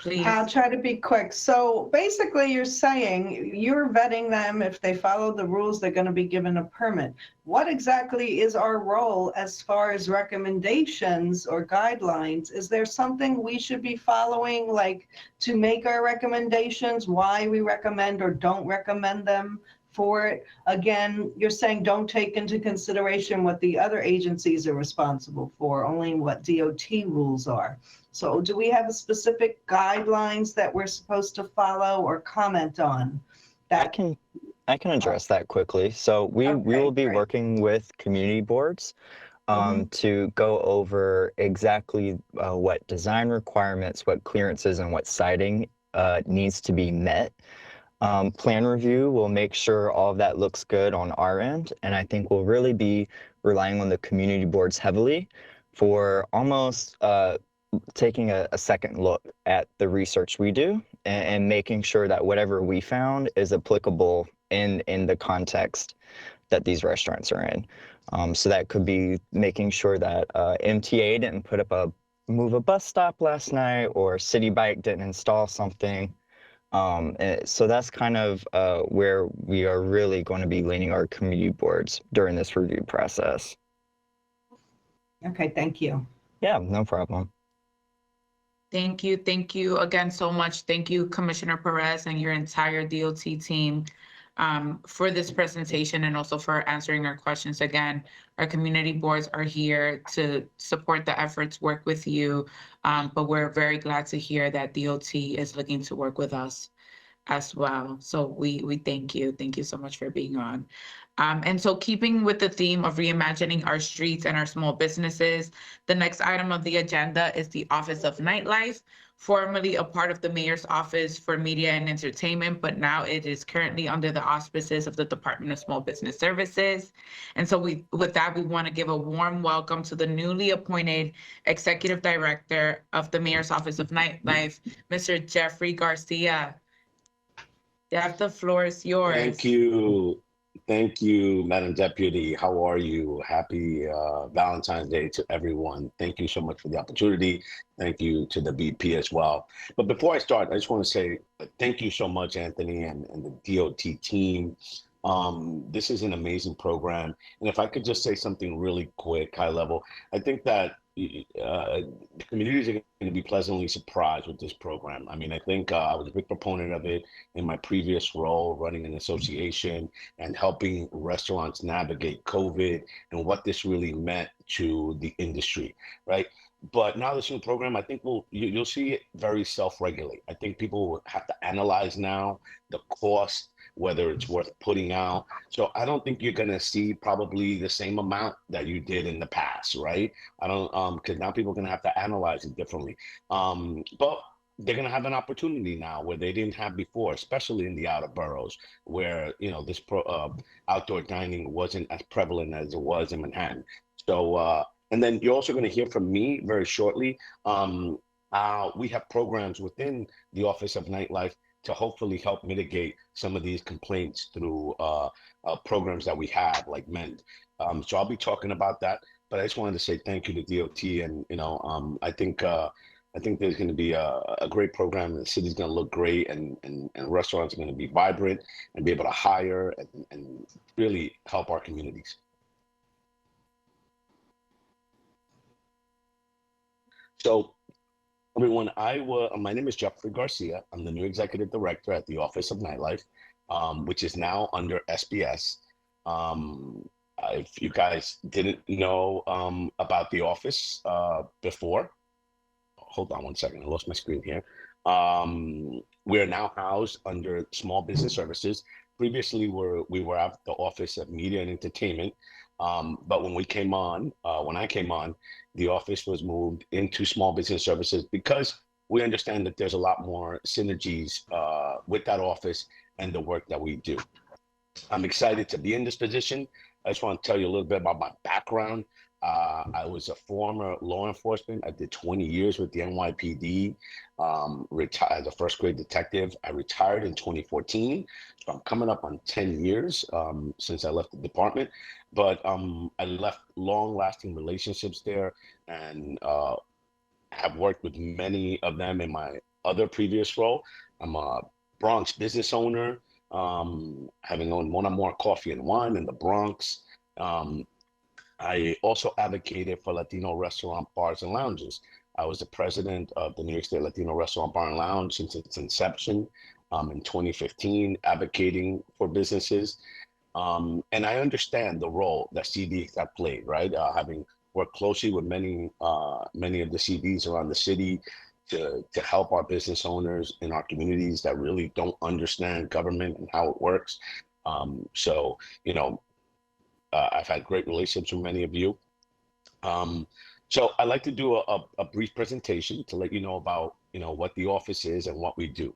please. I'll try to be quick. So basically you're saying you're vetting them. If they follow the rules, they're going to be given a permit. What exactly is our role as far as recommendations or guidelines? Is there something we should be following, like to make our recommendations, why we recommend or don't recommend them for it? Again, you're saying don't take into consideration what the other agencies are responsible for, only what DOT rules are. So do we have a specific guidelines that we're supposed to follow or comment on? I can address that quickly. So we will be working with community boards to go over exactly what design requirements, what clearances, and what siding needs to be met. Plan review will make sure all of that looks good on our end, and I think we'll really be relying on the community boards heavily for almost taking a second look at the research we do and making sure that whatever we found is applicable in the context that these restaurants are in. So that could be making sure that MTA didn't move a bus stop last night, or City Bike didn't install something. So that's kind of where we are really going to be leaning our community boards during this review process. Okay, thank you. Yeah, no problem. Thank you. Thank you again so much. Thank you, Commissioner Perez and your entire DOT team for this presentation and also for answering our questions. Again, our community boards are here to support the efforts, work with you, but we're very glad to hear that DOT is looking to work with us as well. So we thank you. Thank you so much for being on. And so keeping with the theme of reimagining our streets and our small businesses, the next item of the agenda is the Office of Nightlife, formerly a part of the Mayor's Office for Media and Entertainment, but now it is currently under the auspices of the Department of Small Business Services. And so with that, we want to give a warm welcome to the newly appointed Executive Director of the Mayor's Office of Nightlife, Mr. Jeffrey Garcia. Jeff, the floor is yours. Thank you. Thank you, Madam Deputy. How are you? Happy Valentine's Day to everyone. Thank you so much for the opportunity. Thank you to the VP as well. But before I start, I just want to say thank you so much, Anthony, and the DOT team. This is an amazing program. And if I could just say something really quick, high level, I think that communities are going to be pleasantly surprised with this program. I mean, I think I was a big proponent of it in my previous role, running an association and helping restaurants navigate COVID and what this really meant to the industry, right? But now this new program, I think you'll see it very self-regulate. I think people will have to analyze now the cost, whether it's worth putting out. So I don't think you're gonna see probably the same amount that you did in the past, right? I don't, because now people are gonna have to analyze it differently. But they're gonna have an opportunity now where they didn't have before, especially in the outer boroughs, where this outdoor dining wasn't as prevalent as it was in Manhattan. So, and then you're also gonna hear from me very shortly. We have programs within the Office of Nightlife to hopefully help mitigate some of these complaints through programs that we have, like MEND. So I'll be talking about that, but I just wanted to say thank you to DOT, and I think there's going to be a great program, and the city's going to look great, and restaurants are going to be vibrant and be able to hire and really help our communities. So, everyone, my name is Jeffrey Garcia. I'm the new executive director at the Office of Nightlife, which is now under SBS. If you guys didn't know about the office before, hold on one second, I lost my screen here. We're now housed under Small Business Services. Previously, we were at the Office of Media and Entertainment, but when I came on, the office was moved into Small Business Services because we understand that there's a lot more synergies with that office and the work that we do. I'm excited to be in this position. I just want to tell you a little bit about my background. I was a former law enforcement. I did 20 years with the NYPD, retired as a first grade detective. I retired in 2014. So I'm coming up on 10 years since I left the department. But I left long lasting relationships there and have worked with many of them in my other previous role. I'm a Bronx business owner, having owned One or More Coffee and Wine in the Bronx. I also advocated for Latino restaurant bars and lounges. I was the president of the New York State Latino Restaurant Bar and Lounge since its inception in 2015, advocating for businesses. And I understand the role that CDs have played, right? Having worked closely with many of the CDs around the city to help our business owners in our communities that really don't understand government and how it works. So, you know, I've had great relationships with many of you. So I'd like to do a brief presentation to let you know about, you know, what the office is and what we do.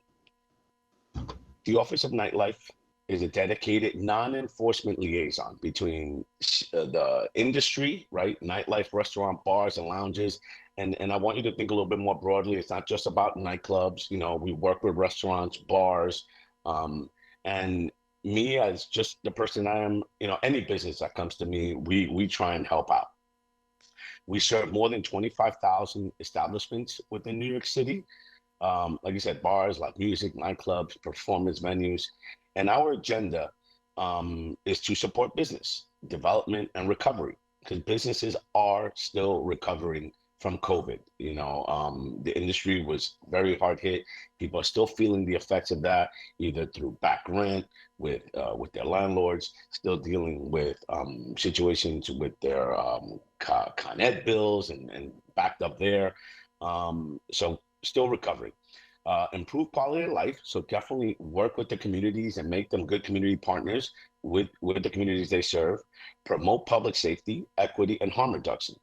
The Office of Nightlife is a dedicated non-enforcement liaison between the industry, right? Nightlife, restaurant, bars, and lounges. And I want you to think a little bit more broadly. It's not just about nightclubs. You know, we work with restaurants, bars, and me as just the person I am, you know, any business that comes to me, we try and help out. We serve more than 25,000 establishments within New York City. Like you said, bars, like music, nightclubs, performance venues. And our agenda is to support business development and recovery, because businesses are still recovering from COVID. You know, the industry was very hard hit. People are still feeling the effects of that, either through back rent with their landlords, still dealing with situations with their Con Ed bills and backed up there. So still recovering. Improve quality of life. So definitely work with the communities and make them good community partners with the communities they serve. Promote public safety, equity, and harm reduction,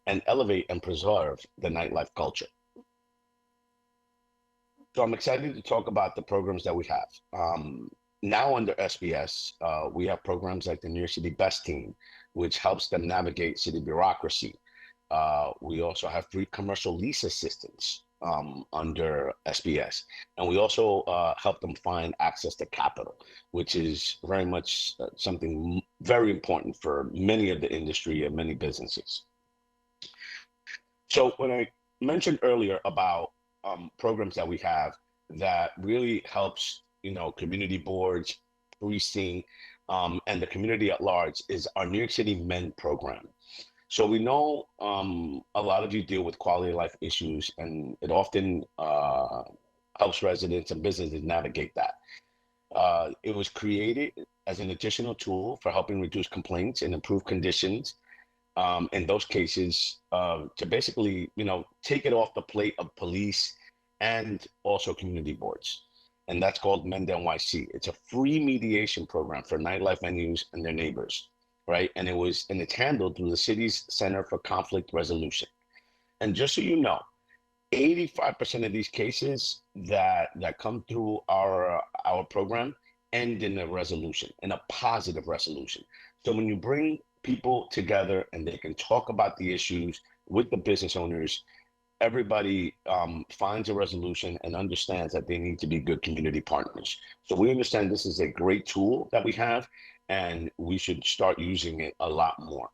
and elevate and preserve the nightlife culture. So I'm excited to talk about the programs that we have. Now under SBS, we have programs like the New York City Best Team, which helps them navigate city bureaucracy. We also have free commercial lease assistance under SBS. And we also help them find access to capital, which is very much something very important for many of the industry and many businesses. So when I mentioned earlier about programs that we have that really helps, you know, community boards, precinct, and the community at large is our New York City MEND program. So we know a lot of you deal with quality of life issues, and it often helps residents and businesses navigate that. It was created as an additional tool for helping reduce complaints and improve conditions in those cases to basically, you know, take it off the plate of police and also community boards. And that's called MEND NYC. It's a free mediation program for nightlife venues and their neighbors. Right, and it's handled through the city's Center for Conflict Resolution. And just so you know, 85% of these cases that come through our program end in a resolution, in a positive resolution. So when you bring people together and they can talk about the issues with the business owners, everybody finds a resolution and understands that they need to be good community partners. So we understand this is a great tool that we have, and we should start using it a lot more.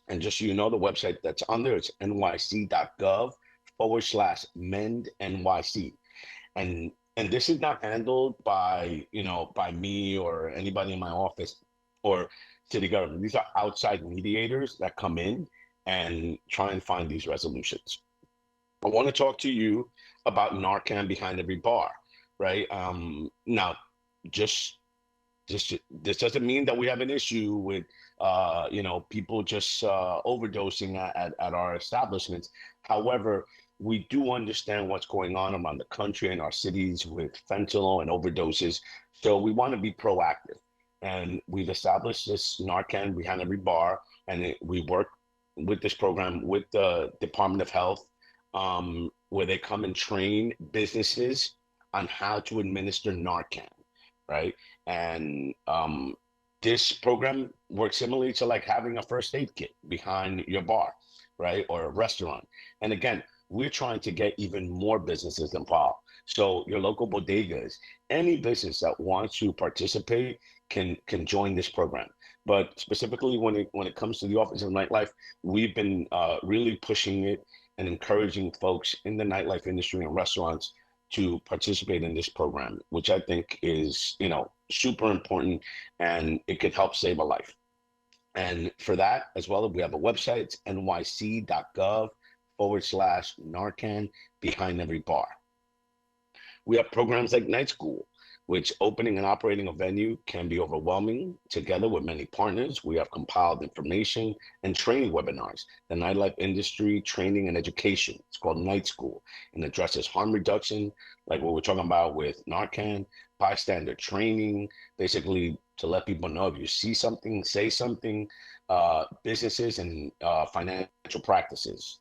And just so you know, the website that's on there, it's nyc.gov/MEND-NYC. And this is not handled by, you know, by me or anybody in my office or city government. These are outside mediators that come in and try and find these resolutions. I want to talk to you about Narcan behind every bar, right? Now, this doesn't mean that we have an issue with, you know, people just overdosing at our establishments. However, we do understand what's going on around the country and our cities with fentanyl and overdoses. So we want to be proactive. And we've established this Narcan behind every bar, and we work with this program with the Department of Health, where they come and train businesses on how to administer Narcan, right? And this program works similarly to like having a first aid kit behind your bar, right? Or a restaurant. And again, we're trying to get even more businesses involved. So your local bodegas, any business that wants to participate can join this program. But specifically when it comes to the Office of Nightlife, we've been really pushing it and encouraging folks in the nightlife industry and restaurants to participate in this program, which I think is, super important, and it could help save a life. And for that as well, we have a website, it's nyc.gov/Narcan behind every bar. We have programs like Night School, which opening and operating a venue can be overwhelming. Together with many partners, we have compiled information and training webinars, the nightlife industry training and education. It's called Night School, and addresses harm reduction, like what we're talking about with Narcan, bystander training, basically to let people know if you see something, say something, businesses and financial practices,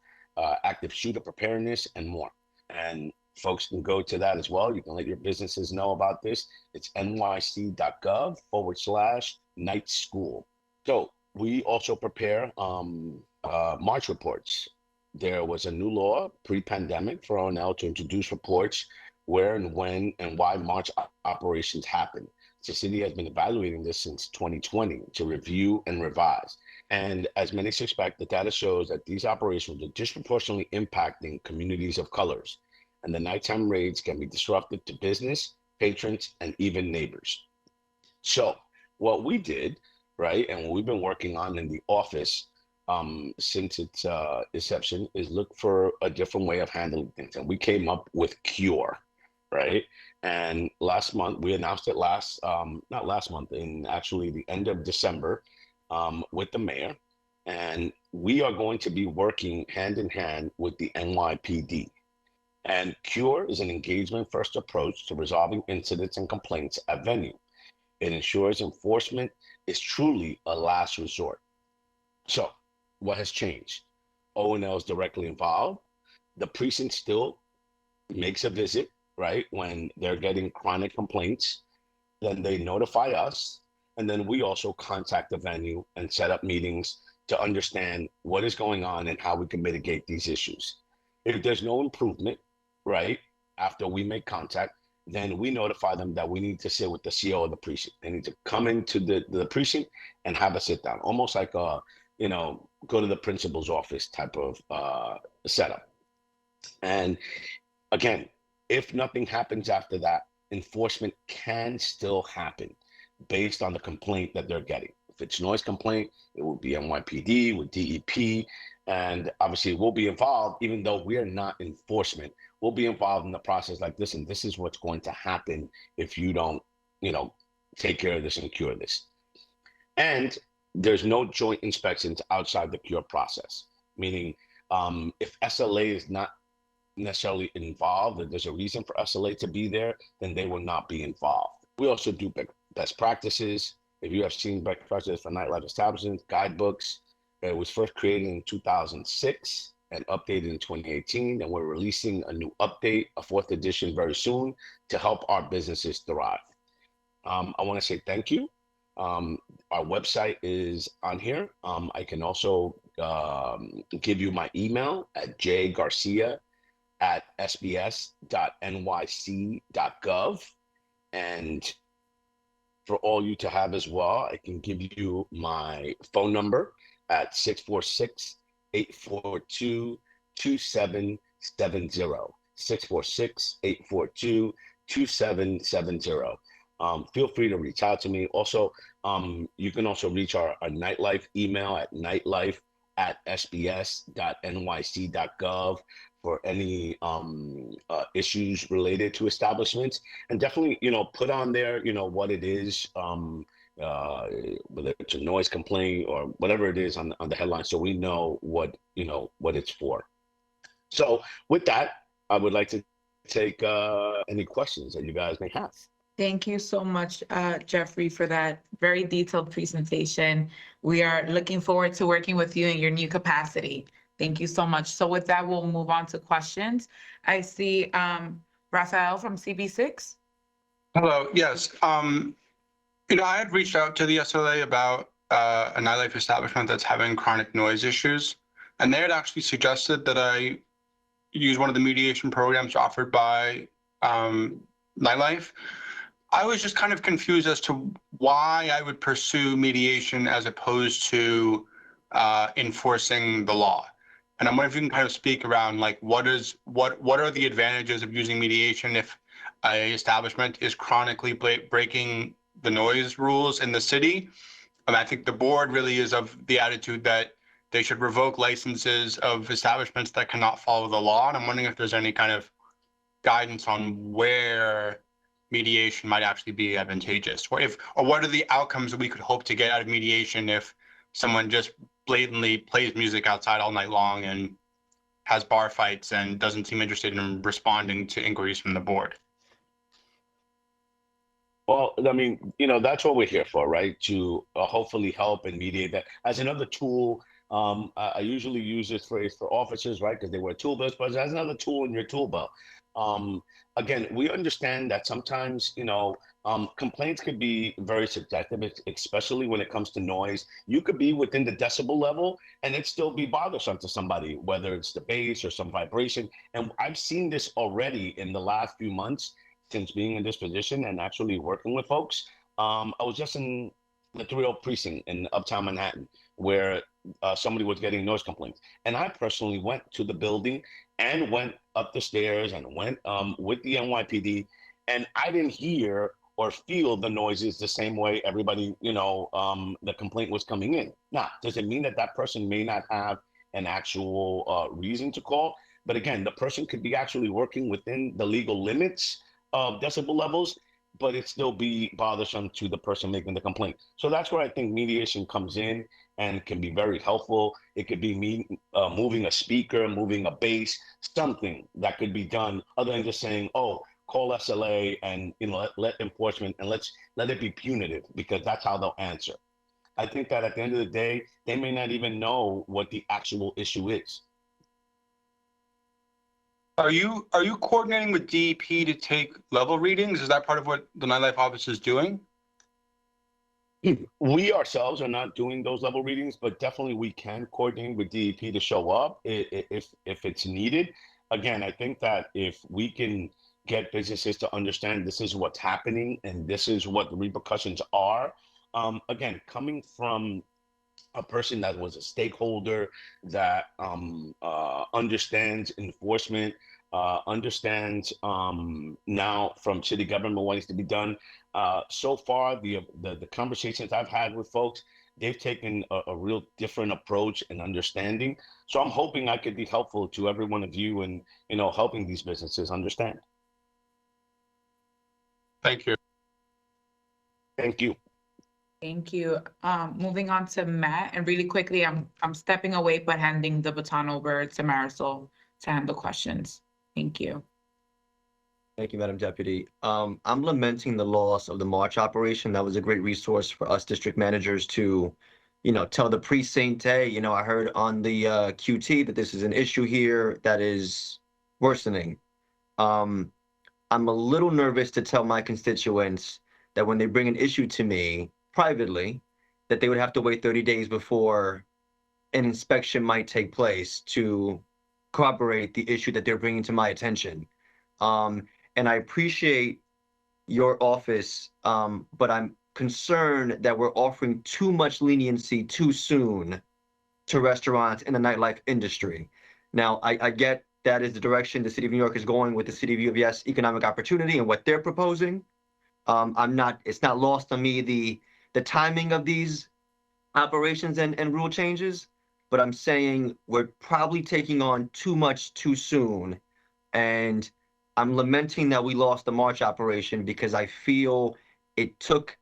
active shooter preparedness, and more. And folks can go to that as well. You can let your businesses know about this. It's nyc.gov/night school. So we also prepare March reports. There was a new law pre-pandemic for ONL to introduce reports where and when and why March operations happen. The city has been evaluating this since 2020 to review and revise. And as many suspect, the data shows that these operations are disproportionately impacting communities of colors, and the nighttime raids can be disruptive to business, patrons, and even neighbors. So what we did, right, and what we've been working on in the office since its inception is look for a different way of handling things. And we came up with CURE, right? And last month, we announced it not last month, in actually the end of December with the mayor. And we are going to be working hand in hand with the NYPD. And CURE is an engagement-first approach to resolving incidents and complaints at venue. It ensures enforcement is truly a last resort. So what has changed? ONL is directly involved. The precinct still makes a visit, right, when they're getting chronic complaints. Then they notify us, and then we also contact the venue and set up meetings to understand what is going on and how we can mitigate these issues. If there's no improvement, right, after we make contact, then we notify them that we need to sit with the CO of the precinct. They need to come into the precinct and have a sit down, almost like a, go to the principal's office type of setup. And again, if nothing happens after that, enforcement can still happen based on the complaint that they're getting. If it's noise complaint, it will be NYPD with DEP, and obviously we'll be involved, even though we're not enforcement. We'll be involved in the process like this, and this is what's going to happen if you don't, take care of this and cure this. And there's no joint inspections outside the cure process, meaning if SLA is not necessarily involved, if there's a reason for SLA to be there, then they will not be involved. We also do best practices. If you have seen best practices for nightlife establishments, guidebooks, it was first created in 2006 and updated in 2018, and we're releasing a new update, a 4th edition very soon, to help our businesses thrive. I want to say thank you. Our website is on here. I can also give you my email at jgarcia@sbs.nyc.gov. And for all you to have as well, I can give you my phone number at 646-842-2770. 646-842-2770. Feel free to reach out to me. Also, you can also reach our nightlife email at nightlife@sbs.nyc.gov for any issues related to establishments. And definitely, put on there, what it is, whether it's a noise complaint or whatever it is on the headline, so we know what it's for. So with that, I would like to take any questions that you guys may have. Thank you so much, Jeffrey, for that very detailed presentation. We are looking forward to working with you in your new capacity. Thank you so much. So with that, we'll move on to questions. I see Rafael from CB6. Hello, yes. I had reached out to the SLA about a nightlife establishment that's having chronic noise issues, and they had actually suggested that I use one of the mediation programs offered by Nightlife. I was just kind of confused as to why I would pursue mediation as opposed to enforcing the law. And I'm wondering if you can kind of speak around like what are the advantages of using mediation if a establishment is chronically breaking the noise rules in the city. I think the board really is of the attitude that they should revoke licenses of establishments that cannot follow the law. And I'm wondering if there's any kind of guidance on where mediation might actually be advantageous, or what are the outcomes that we could hope to get out of mediation if someone just blatantly plays music outside all night long and has bar fights and doesn't seem interested in responding to inquiries from the board. Well, I mean, that's what we're here for, right? To hopefully help and mediate that. As another tool, I usually use this phrase for officers, right? Because they wear tool belts, but as another tool in your tool belt. Again, we understand that sometimes, complaints could be very subjective, especially when it comes to noise. You could be within the decibel level and it still be bothersome to somebody, whether it's the bass or some vibration. And I've seen this already in the last few months since being in this position and actually working with folks. I was just in the 3-0 precinct in Uptown Manhattan where somebody was getting noise complaints. And I personally went to the building and went up the stairs and went with the NYPD, and I didn't hear or feel the noises the same way everybody, the complaint was coming in. Now, does it mean that that person may not have an actual reason to call? But again, the person could be actually working within the legal limits of decibel levels, but it still be bothersome to the person making the complaint. So that's where I think mediation comes in and can be very helpful. It could be moving a speaker, moving a bass, something that could be done other than just saying, oh, call SLA and let enforcement and let it be punitive, because that's how they'll answer. I think that at the end of the day, they may not even know what the actual issue is. Are you coordinating with DEP to take level readings? Is that part of what the Nightlife office is doing? We ourselves are not doing those level readings, but definitely we can coordinate with DEP to show up if it's needed. Again, I think that if we can get businesses to understand this is what's happening and this is what the repercussions are, again, coming from a person that was a stakeholder that understands enforcement, understands now from city government what needs to be done. So far, the conversations I've had with folks, they've taken a real different approach and understanding. So I'm hoping I could be helpful to every one of you in helping these businesses understand. Thank you. Thank you. Thank you. Moving on to Matt, and really quickly, I'm stepping away, but handing the baton over to Marisol to handle questions. Thank you. Thank you, Madam Deputy. I'm lamenting the loss of the March operation. That was a great resource for us district managers to, tell the precinct, hey, I heard on the QT that this is an issue here that is worsening. I'm a little nervous to tell my constituents that when they bring an issue to me privately, that they would have to wait 30 days before an inspection might take place to corroborate the issue that they're bringing to my attention. And I appreciate your office, but I'm concerned that we're offering too much leniency too soon to restaurants in the nightlife industry. Now, I get that is the direction the city of New York is going with the city of UVS economic opportunity and what they're proposing. It's not lost on me the timing of these operations and rule changes, but I'm saying we're probably taking on too much too soon. And I'm lamenting that we lost the March operation because I feel it took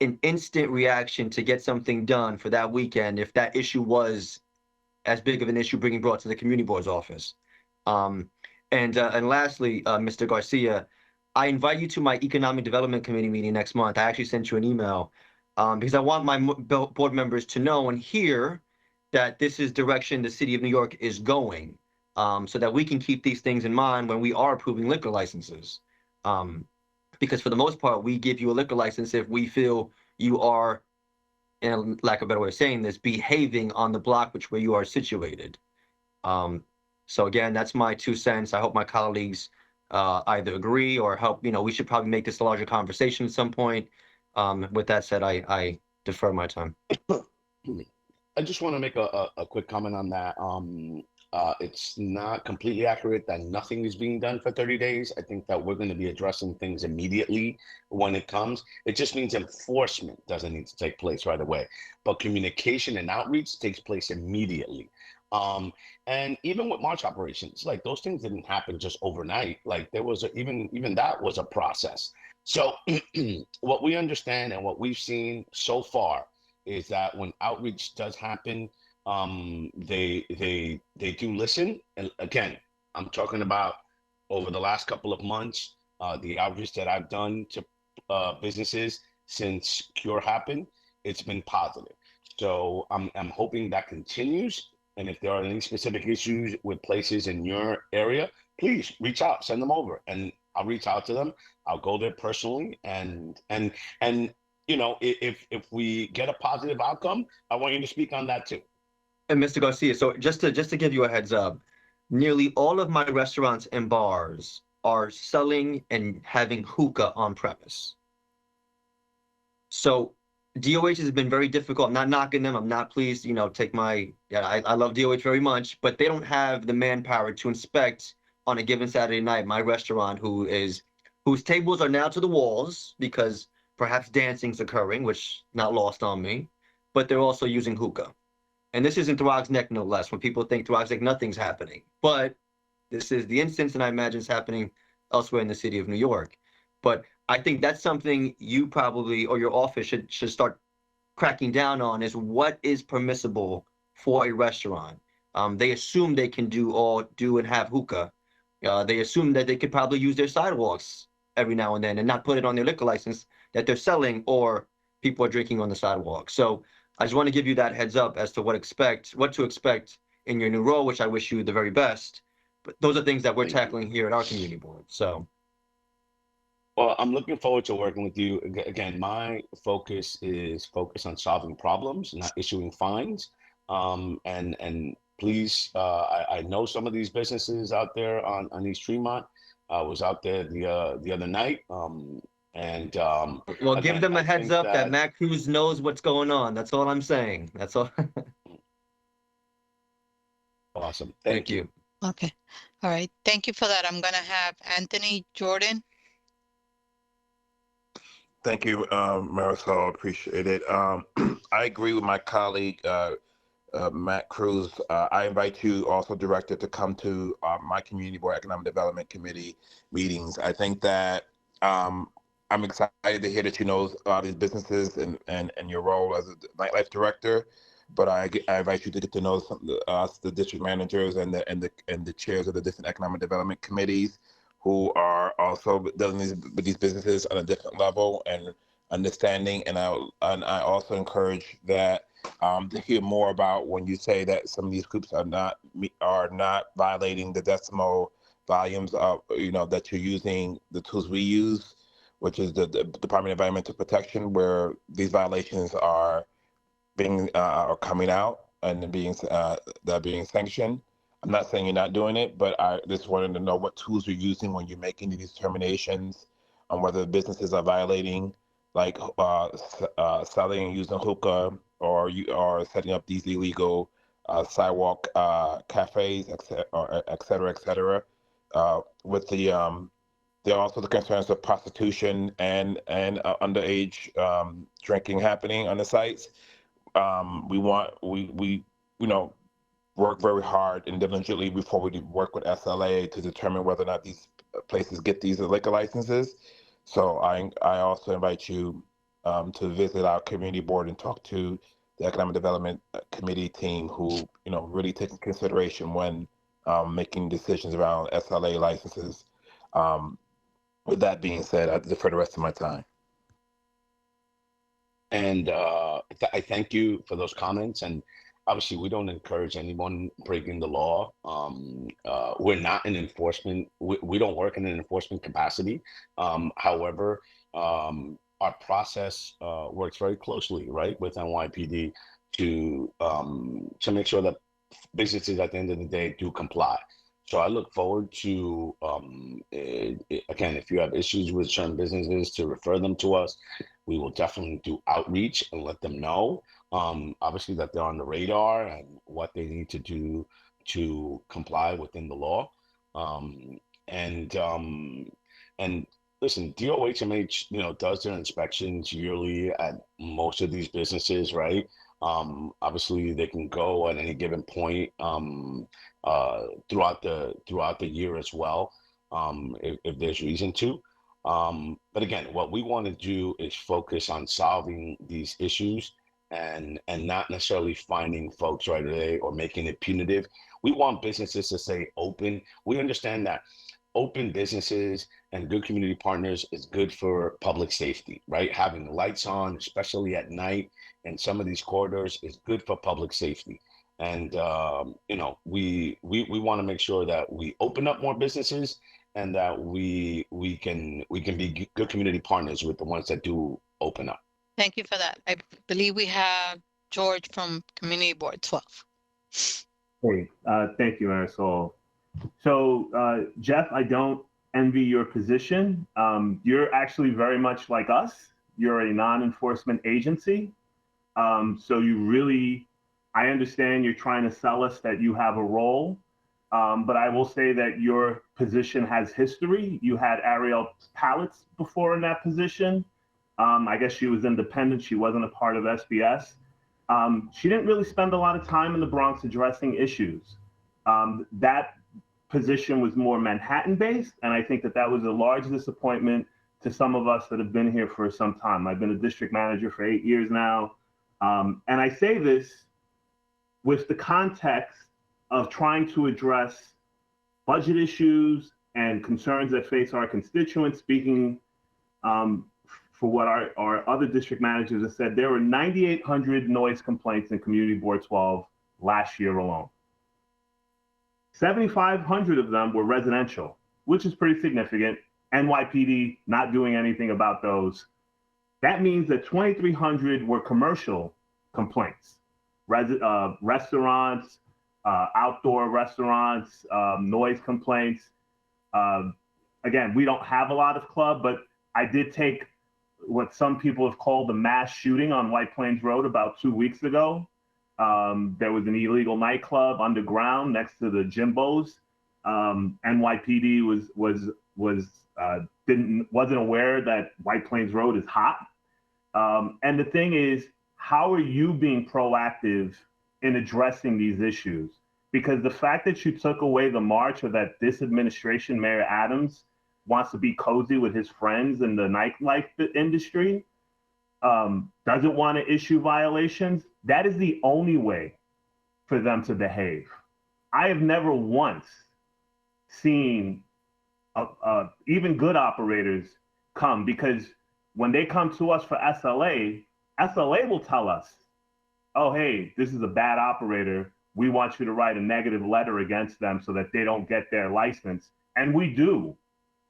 an instant reaction to get something done for that weekend if that issue was as big of an issue being brought to the community board's office. And lastly, Mr. Garcia, I invite you to my Economic Development Committee meeting next month. I actually sent you an email because I want my board members to know and hear that this is direction the city of New York is going, so that we can keep these things in mind when we are approving liquor licenses. Because for the most part, we give you a liquor license if we feel you are, in lack of a better way of saying this, behaving on the block which where you are situated. So again, that's my 2 cents. I hope my colleagues either agree or help. We should probably make this a larger conversation at some point. With that said, I defer my time. I just want to make a quick comment on that. It's not completely accurate that nothing is being done for 30 days. I think that we're going to be addressing things immediately when it comes. It just means enforcement doesn't need to take place right away, but communication and outreach takes place immediately. And even with March operations, like those things didn't happen just overnight. Like there was even that was a process. So what we understand and what we've seen so far is that when outreach does happen, they do listen. And again, I'm talking about over the last couple of months, the outreach that I've done to businesses since Cure happened, it's been positive. So I'm hoping that continues. And if there are any specific issues with places in your area, please reach out, send them over, and I'll reach out to them. I'll go there personally, and if we get a positive outcome, I want you to speak on that too. And Mr. Garcia, so just to give you a heads up, nearly all of my restaurants and bars are selling and having hookah on premise. So DOH has been very difficult. I'm not knocking them. I'm not pleased. I love DOH very much, but they don't have the manpower to inspect on a given Saturday night my restaurant, whose tables are now to the walls because perhaps dancing's occurring, which not lost on me, but they're also using hookah. And this isn't Throgs Neck, no less, when people think Throgs Neck, nothing's happening. But this is the instance, and I imagine it's happening elsewhere in the city of New York. But I think that's something you probably, or your office should start cracking down on, is what is permissible for a restaurant. They assume they can do and have hookah. They assume that they could probably use their sidewalks every now and then and not put it on their liquor license that they're selling, or people are drinking on the sidewalk. So I just want to give you that heads up as to what to expect in your new role, which I wish you the very best. But those are things that we're tackling here at our community board. So. Well, I'm looking forward to working with you. Again, my focus is on solving problems, not issuing fines. And please, I know some of these businesses out there on East Tremont. I was out there the other night. Well, again, give them a heads up that Matt Cruz knows what's going on. That's all I'm saying. That's all. Awesome. Thank you. Okay. All right. Thank you for that. I'm going to have Anthony Jordan. Thank you, Marisol. Appreciate it. I agree with my colleague, Matt Cruz. I invite you also, Director, to come to my Community Board Economic Development Committee meetings. I think that I'm excited to hear that you know these businesses and your role as a nightlife director. But I invite you to get to know us, the district managers and the chairs of the different economic development committees, who are also dealing with these businesses on a different level and understanding. And I also encourage that to hear more about when you say that some of these groups are not violating the decimal volumes of that you're using the tools we use, which is the Department of Environmental Protection, where these violations are coming out and being sanctioned. I'm not saying you're not doing it, but I just wanted to know what tools you're using when you're making these determinations on whether businesses are violating, like selling and using hookah, or you are setting up these illegal sidewalk cafes, et cetera. With there are also the concerns of prostitution and underage drinking happening on the sites. We work very hard and diligently before we work with SLA to determine whether or not these places get these liquor licenses. So I also invite you to visit our community board and talk to the Economic Development Committee team, who really take into consideration when making decisions around SLA licenses. With that being said, I defer the rest of my time. And I thank you for those comments. And obviously, we don't encourage anyone breaking the law. We're not in enforcement. We don't work in an enforcement capacity. However, our process works very closely, right, with NYPD to make sure that businesses at the end of the day do comply. So I look forward to, again, if you have issues with certain businesses, to refer them to us. We will definitely do outreach and let them know, obviously, that they're on the radar and what they need to do to comply within the law. And listen, DOHMH, does their inspections yearly at most of these businesses, right? Obviously, they can go at any given point throughout the year as well, if there's reason to. But again, what we want to do is focus on solving these issues and not necessarily finding folks right away or making it punitive. We want businesses to stay open. We understand that open businesses and good community partners is good for public safety, right? Having lights on, especially at night in some of these corridors, is good for public safety. And we want to make sure that we open up more businesses and that we can be good community partners with the ones that do open up. Thank you for that. I believe we have George from Community Board 12. Hey, thank you, Marisol. So, Jeff, I don't envy your position. You're actually very much like us. You're a non-enforcement agency. So I understand you're trying to sell us that you have a role. But I will say that your position has history. You had Ariel Pallets before in that position. I guess she was independent. She wasn't a part of SBS. She didn't really spend a lot of time in the Bronx addressing issues. That position was more Manhattan-based, and I think that was a large disappointment to some of us that have been here for some time. I've been a district manager for 8 years now, and I say this with the context of trying to address budget issues and concerns that face our constituents. Speaking for what our other district managers have said, there were 9,800 noise complaints in Community Board 12 last year alone. 7,500 of them were residential, which is pretty significant. NYPD not doing anything about those. That means that 2,300 were commercial complaints, restaurants, outdoor restaurants, noise complaints. Again, we don't have a lot of club, but I did take what some people have called the mass shooting on White Plains Road about 2 weeks ago. There was an illegal nightclub underground next to the Jimbos. NYPD wasn't aware that White Plains Road is hot. And the thing is, how are you being proactive in addressing these issues? Because the fact that you took away the march, or that this administration, Mayor Adams, wants to be cozy with his friends in the nightlife industry, doesn't want to issue violations, that is the only way for them to behave. I have never once seen even good operators come, because when they come to us for SLA will tell us, oh, hey, this is a bad operator. We want you to write a negative letter against them so that they don't get their license. And we do.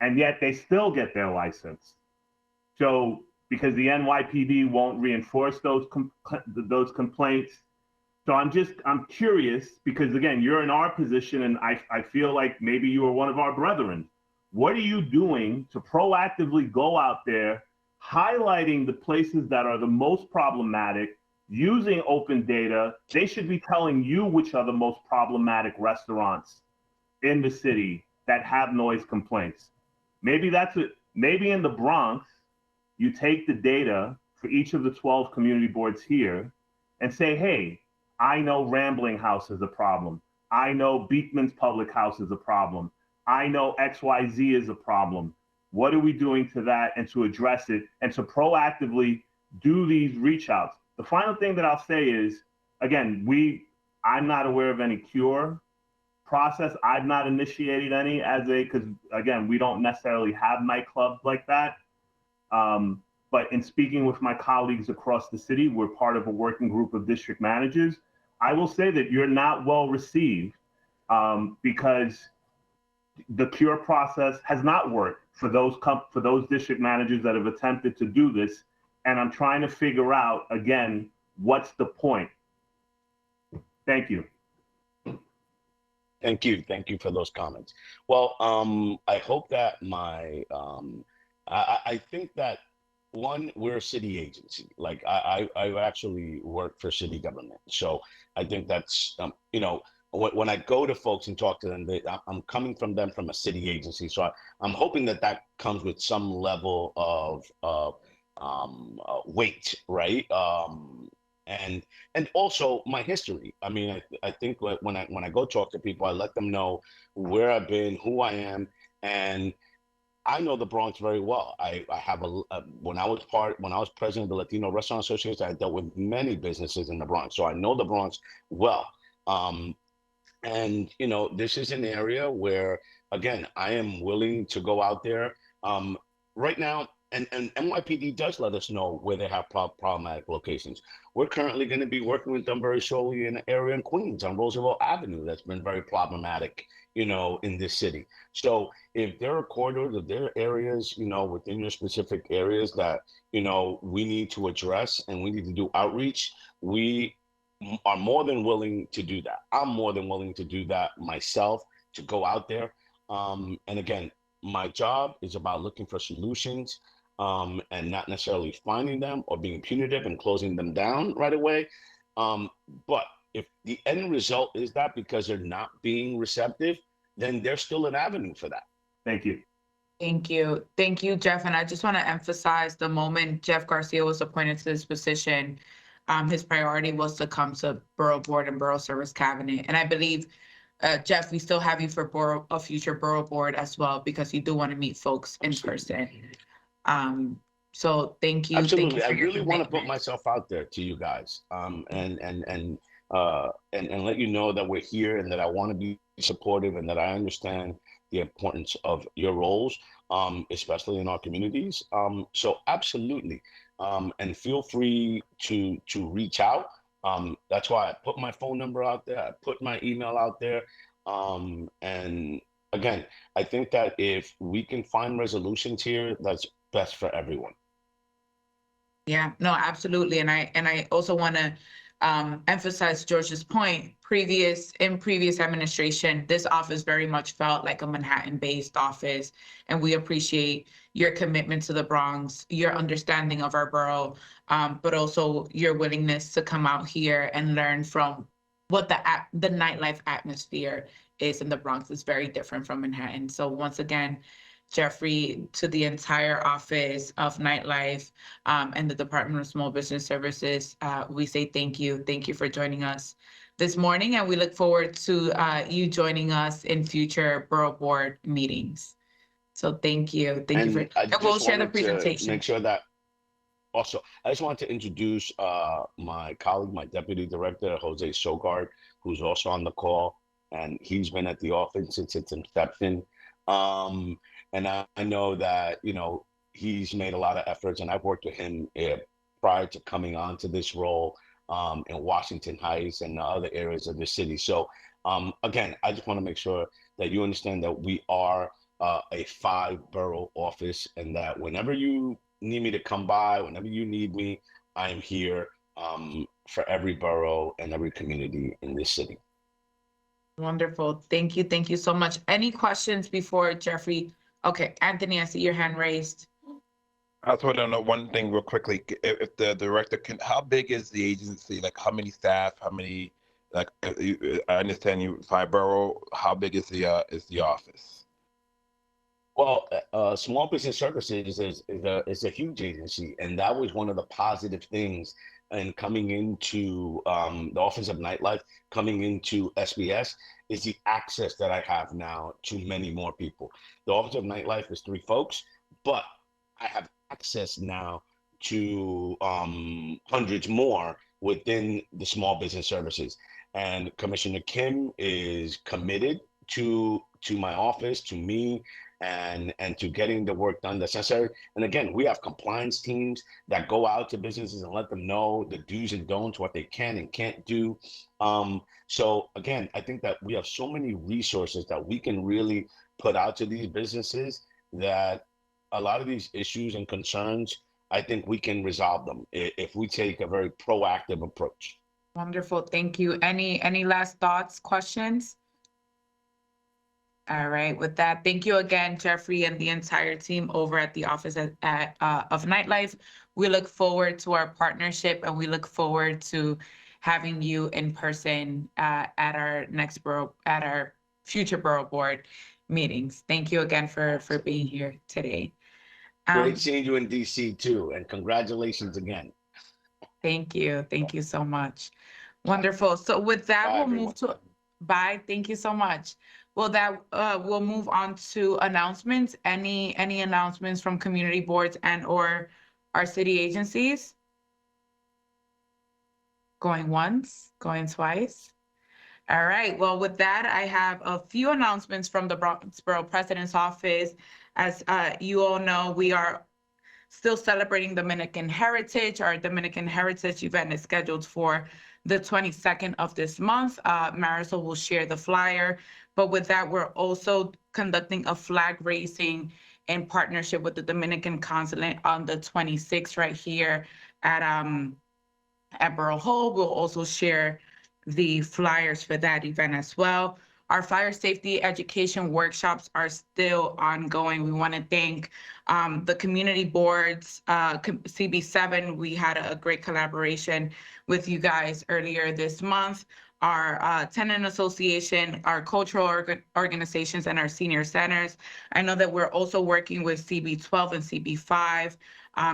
And yet they still get their license. So because the NYPD won't reinforce those complaints. So I'm curious, because again, you're in our position, and I feel like maybe you are one of our brethren. What are you doing to proactively go out there, highlighting the places that are the most problematic, using open data? They should be telling you which are the most problematic restaurants in the city that have noise complaints. Maybe that's it. Maybe in the Bronx, you take the data for each of the 12 community boards here and say, hey, I know Rambling House is a problem. I know Beekman's Public House is a problem. I know XYZ is a problem. What are we doing to that and to address it and to proactively do these reach outs? The final thing that I'll say is, again, I'm not aware of any cure process. I've not initiated any because again, we don't necessarily have nightclubs like that. But in speaking with my colleagues across the city, we're part of a working group of district managers. I will say that you're not well received because the cure process has not worked for those district managers that have attempted to do this. And I'm trying to figure out, again, what's the point? Thank you. Thank you. Thank you for those comments. Well, I hope that I think that one, we're a city agency. Like I actually work for city government. So I think that's, when I go to folks and talk to them, I'm coming from them from a city agency. So I'm hoping that comes with some level of weight, right? And also my history. I mean, I think when I go talk to people, I let them know where I've been, who I am, and I know the Bronx very well. I have when I was president of the Latino Restaurant Association, I dealt with many businesses in the Bronx, so I know the Bronx well. And this is an area where, again, I am willing to go out there. Right now, and NYPD does let us know where they have problematic locations. We're currently going to be working with them very shortly in an area in Queens on Roosevelt Avenue that's been very problematic, in this city. So if there are corridors, if there are areas, within your specific areas that, we need to address and we need to do outreach, we are more than willing to do that. I'm more than willing to do that myself, to go out there. And again, my job is about looking for solutions and not necessarily finding them or being punitive and closing them down right away. But if the end result is that because they're not being receptive, then there's still an avenue for that. Thank you. Thank you. Thank you, Jeff. And I just want to emphasize the moment Jeff Garcia was appointed to this position, his priority was to come to Borough Board and Borough Service Cabinet. And I believe, Jeff, we still have you for a future Borough Board as well, because you do want to meet folks in person. So thank you. Absolutely. Thank you. I really want to put myself out there to you guys, and let you know that we're here and that I want to be supportive and that I understand the importance of your roles, especially in our communities. So absolutely. And feel free to reach out. That's why I put my phone number out there. I put my email out there. And again, I think that if we can find resolutions here, that's best for everyone. Yeah, no, absolutely. And I also want to emphasize George's point. In previous administration, this office very much felt like a Manhattan-based office, and we appreciate your commitment to the Bronx, your understanding of our borough, but also your willingness to come out here and learn from what the nightlife atmosphere is in the Bronx. Is very different from Manhattan. So once again, Jeffrey, to the entire Office of Nightlife and the Department of Small Business Services, we say thank you. Thank you for joining us this morning, and we look forward to you joining us in future Borough Board meetings. So thank you. Thank you and we'll share the presentation. Make sure that also, I just want to introduce my colleague, my Deputy Director, Jose Sogard, who's also on the call, and he's been at the office since its inception. And I know that, he's made a lot of efforts, and I've worked with him prior to coming onto this role in Washington Heights and other areas of the city. So again, I just want to make sure that you understand that we are a 5-borough office, and that whenever you need me to come by, whenever you need me, I am here for every borough and every community in this city. Wonderful. Thank you. Thank you so much. Any questions before Jeffrey? Okay, Anthony, I see your hand raised. I just want to know one thing real quickly. If the director can, how big is the agency? Like, how many staff? How many? Like, I understand you 5-borough. How big is the office? Well, Small Business Services is a huge agency, and that was one of the positive things. And coming into the Office of Nightlife, coming into SBS, is the access that I have now to many more people. The Office of Nightlife is 3 folks, but I have access now to hundreds more within the Small Business Services. And Commissioner Kim is committed to my office, to me, and to getting the work done that's necessary. And again, we have compliance teams that go out to businesses and let them know the do's and don'ts, what they can and can't do. So again, I think that we have so many resources that we can really put out to these businesses that a lot of these issues and concerns, I think we can resolve them if we take a very proactive approach. Wonderful, thank you. Any last thoughts, questions? All right, with that, thank you again, Jeffrey, and the entire team over at the Office of Nightlife. We look forward to our partnership, and we look forward to having you in person at our future Borough Board meetings. Thank you again for being here today. Great seeing you in DC too, and congratulations again. Thank you so much. Wonderful. So with that, we'll move to bye. Thank you so much. Well, we'll move on to announcements. Any announcements from community boards and or our city agencies? Going once, going twice. All right. Well, with that, I have a few announcements from the Bronx Borough President's Office. As you all know, we are still celebrating Dominican Heritage. Our Dominican Heritage event is scheduled for the 22nd of this month. Marisol will share the flyer. But with that, we're also conducting a flag raising in partnership with the Dominican Consulate on the 26th right here at Borough Hall. We'll also share the flyers for that event as well. Our fire safety education workshops are still ongoing. We want to thank the community boards, CB7. We had a great collaboration with you guys earlier this month. Our tenant association, our cultural organizations, and our senior centers. I know that we're also working with CB12 and CB5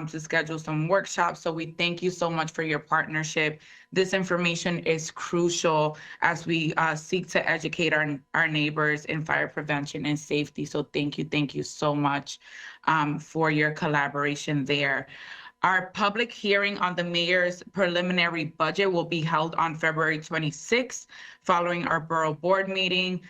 to schedule some workshops. So we thank you so much for your partnership. This information is crucial as we seek to educate our neighbors in fire prevention and safety. So thank you so much for your collaboration there. Our public hearing on the mayor's preliminary budget will be held on February 26th, following our borough board meeting.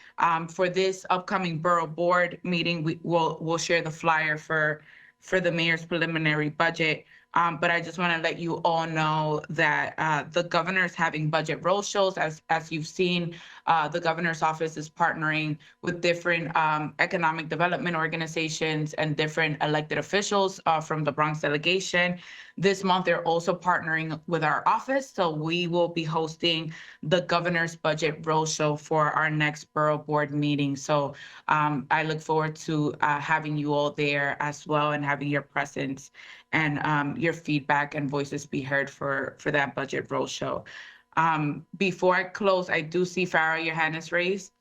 For this upcoming borough board meeting, we'll share the flyer for the mayor's preliminary budget. But I just want to let you all know that the governor's having budget roadshows. As you've seen, the governor's office is partnering with different economic development organizations and different elected officials from the Bronx delegation. This month, they're also partnering with our office. So we will be hosting the governor's budget roadshow for our next borough board meeting. So I look forward to having you all there as well and having your presence and your feedback and voices be heard for that budget roadshow. Before I close, I do see Farah, your hand is raised.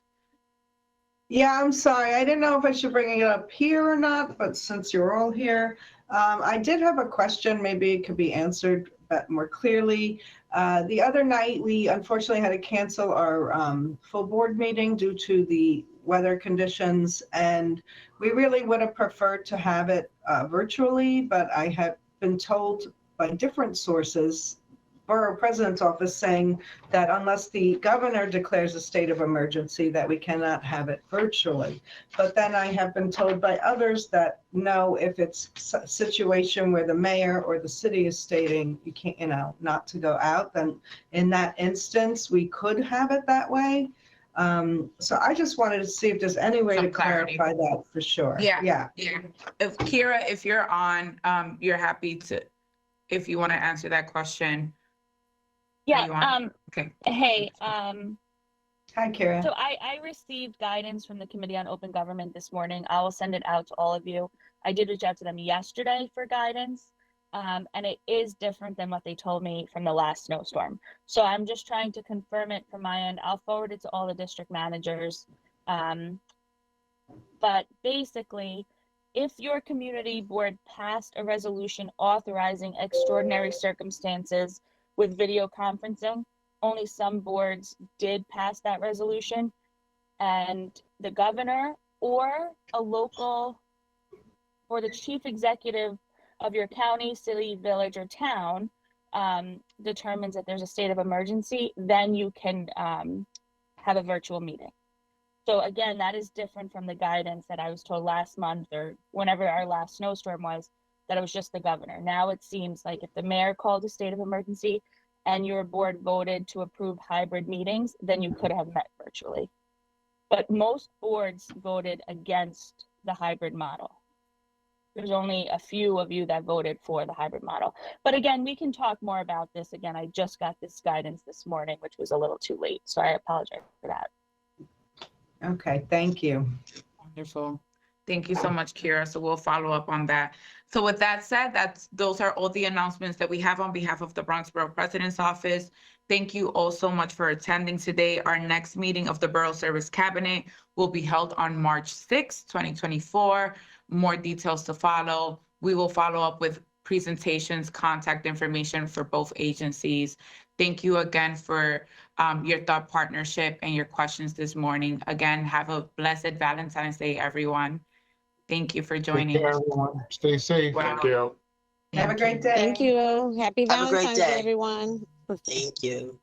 Yeah, I'm sorry. I didn't know if I should bring it up here or not, but since you're all here, I did have a question. Maybe it could be answered more clearly. The other night, we unfortunately had to cancel our full board meeting due to the weather conditions, and we really would have preferred to have it virtually, but I have been told by different sources, Borough President's Office, saying that unless the governor declares a state of emergency, that we cannot have it virtually. But then I have been told by others that no, if it's a situation where the mayor or the city is stating you can't, not to go out, then in that instance, we could have it that way. So I just wanted to see if there's any way to clarify that for sure. Yeah. If Kira, if you're on, you're happy to, if you want to answer that question. Yeah. Okay. Hey. Hi, Kira. So I received guidance from the Committee on Open Government this morning. I will send it out to all of you. I did reach out to them yesterday for guidance, and it is different than what they told me from the last snowstorm. So I'm just trying to confirm it from my end. I'll forward it to all the district managers. But basically, if your community board passed a resolution authorizing extraordinary circumstances with video conferencing, only some boards did pass that resolution, and the governor or a local or the chief executive of your county, city, village, or town determines that there's a state of emergency, then you can have a virtual meeting. So again, that is different from the guidance that I was told last month or whenever our last snowstorm was, that it was just the governor. Now it seems like if the mayor called a state of emergency and your board voted to approve hybrid meetings, then you could have met virtually. But most boards voted against the hybrid model. There's only a few of you that voted for the hybrid model. But again, we can talk more about this. Again, I just got this guidance this morning, which was a little too late. So I apologize for that. Okay, thank you. Wonderful. Thank you so much, Kira. So we'll follow up on that. So with that said, those are all the announcements that we have on behalf of the Bronx Borough President's Office. Thank you all so much for attending today. Our next meeting of the Borough Service Cabinet will be held on March 6, 2024. More details to follow. We will follow up with presentations, contact information for both agencies. Thank you again for your thought partnership and your questions this morning. Again, have a blessed Valentine's Day, everyone. Thank you for joining. Take care, everyone. Stay safe. Wow. Thank you. Have a great day. Thank you. Happy Have a great Valentine's Day, day. everyone. Thank you.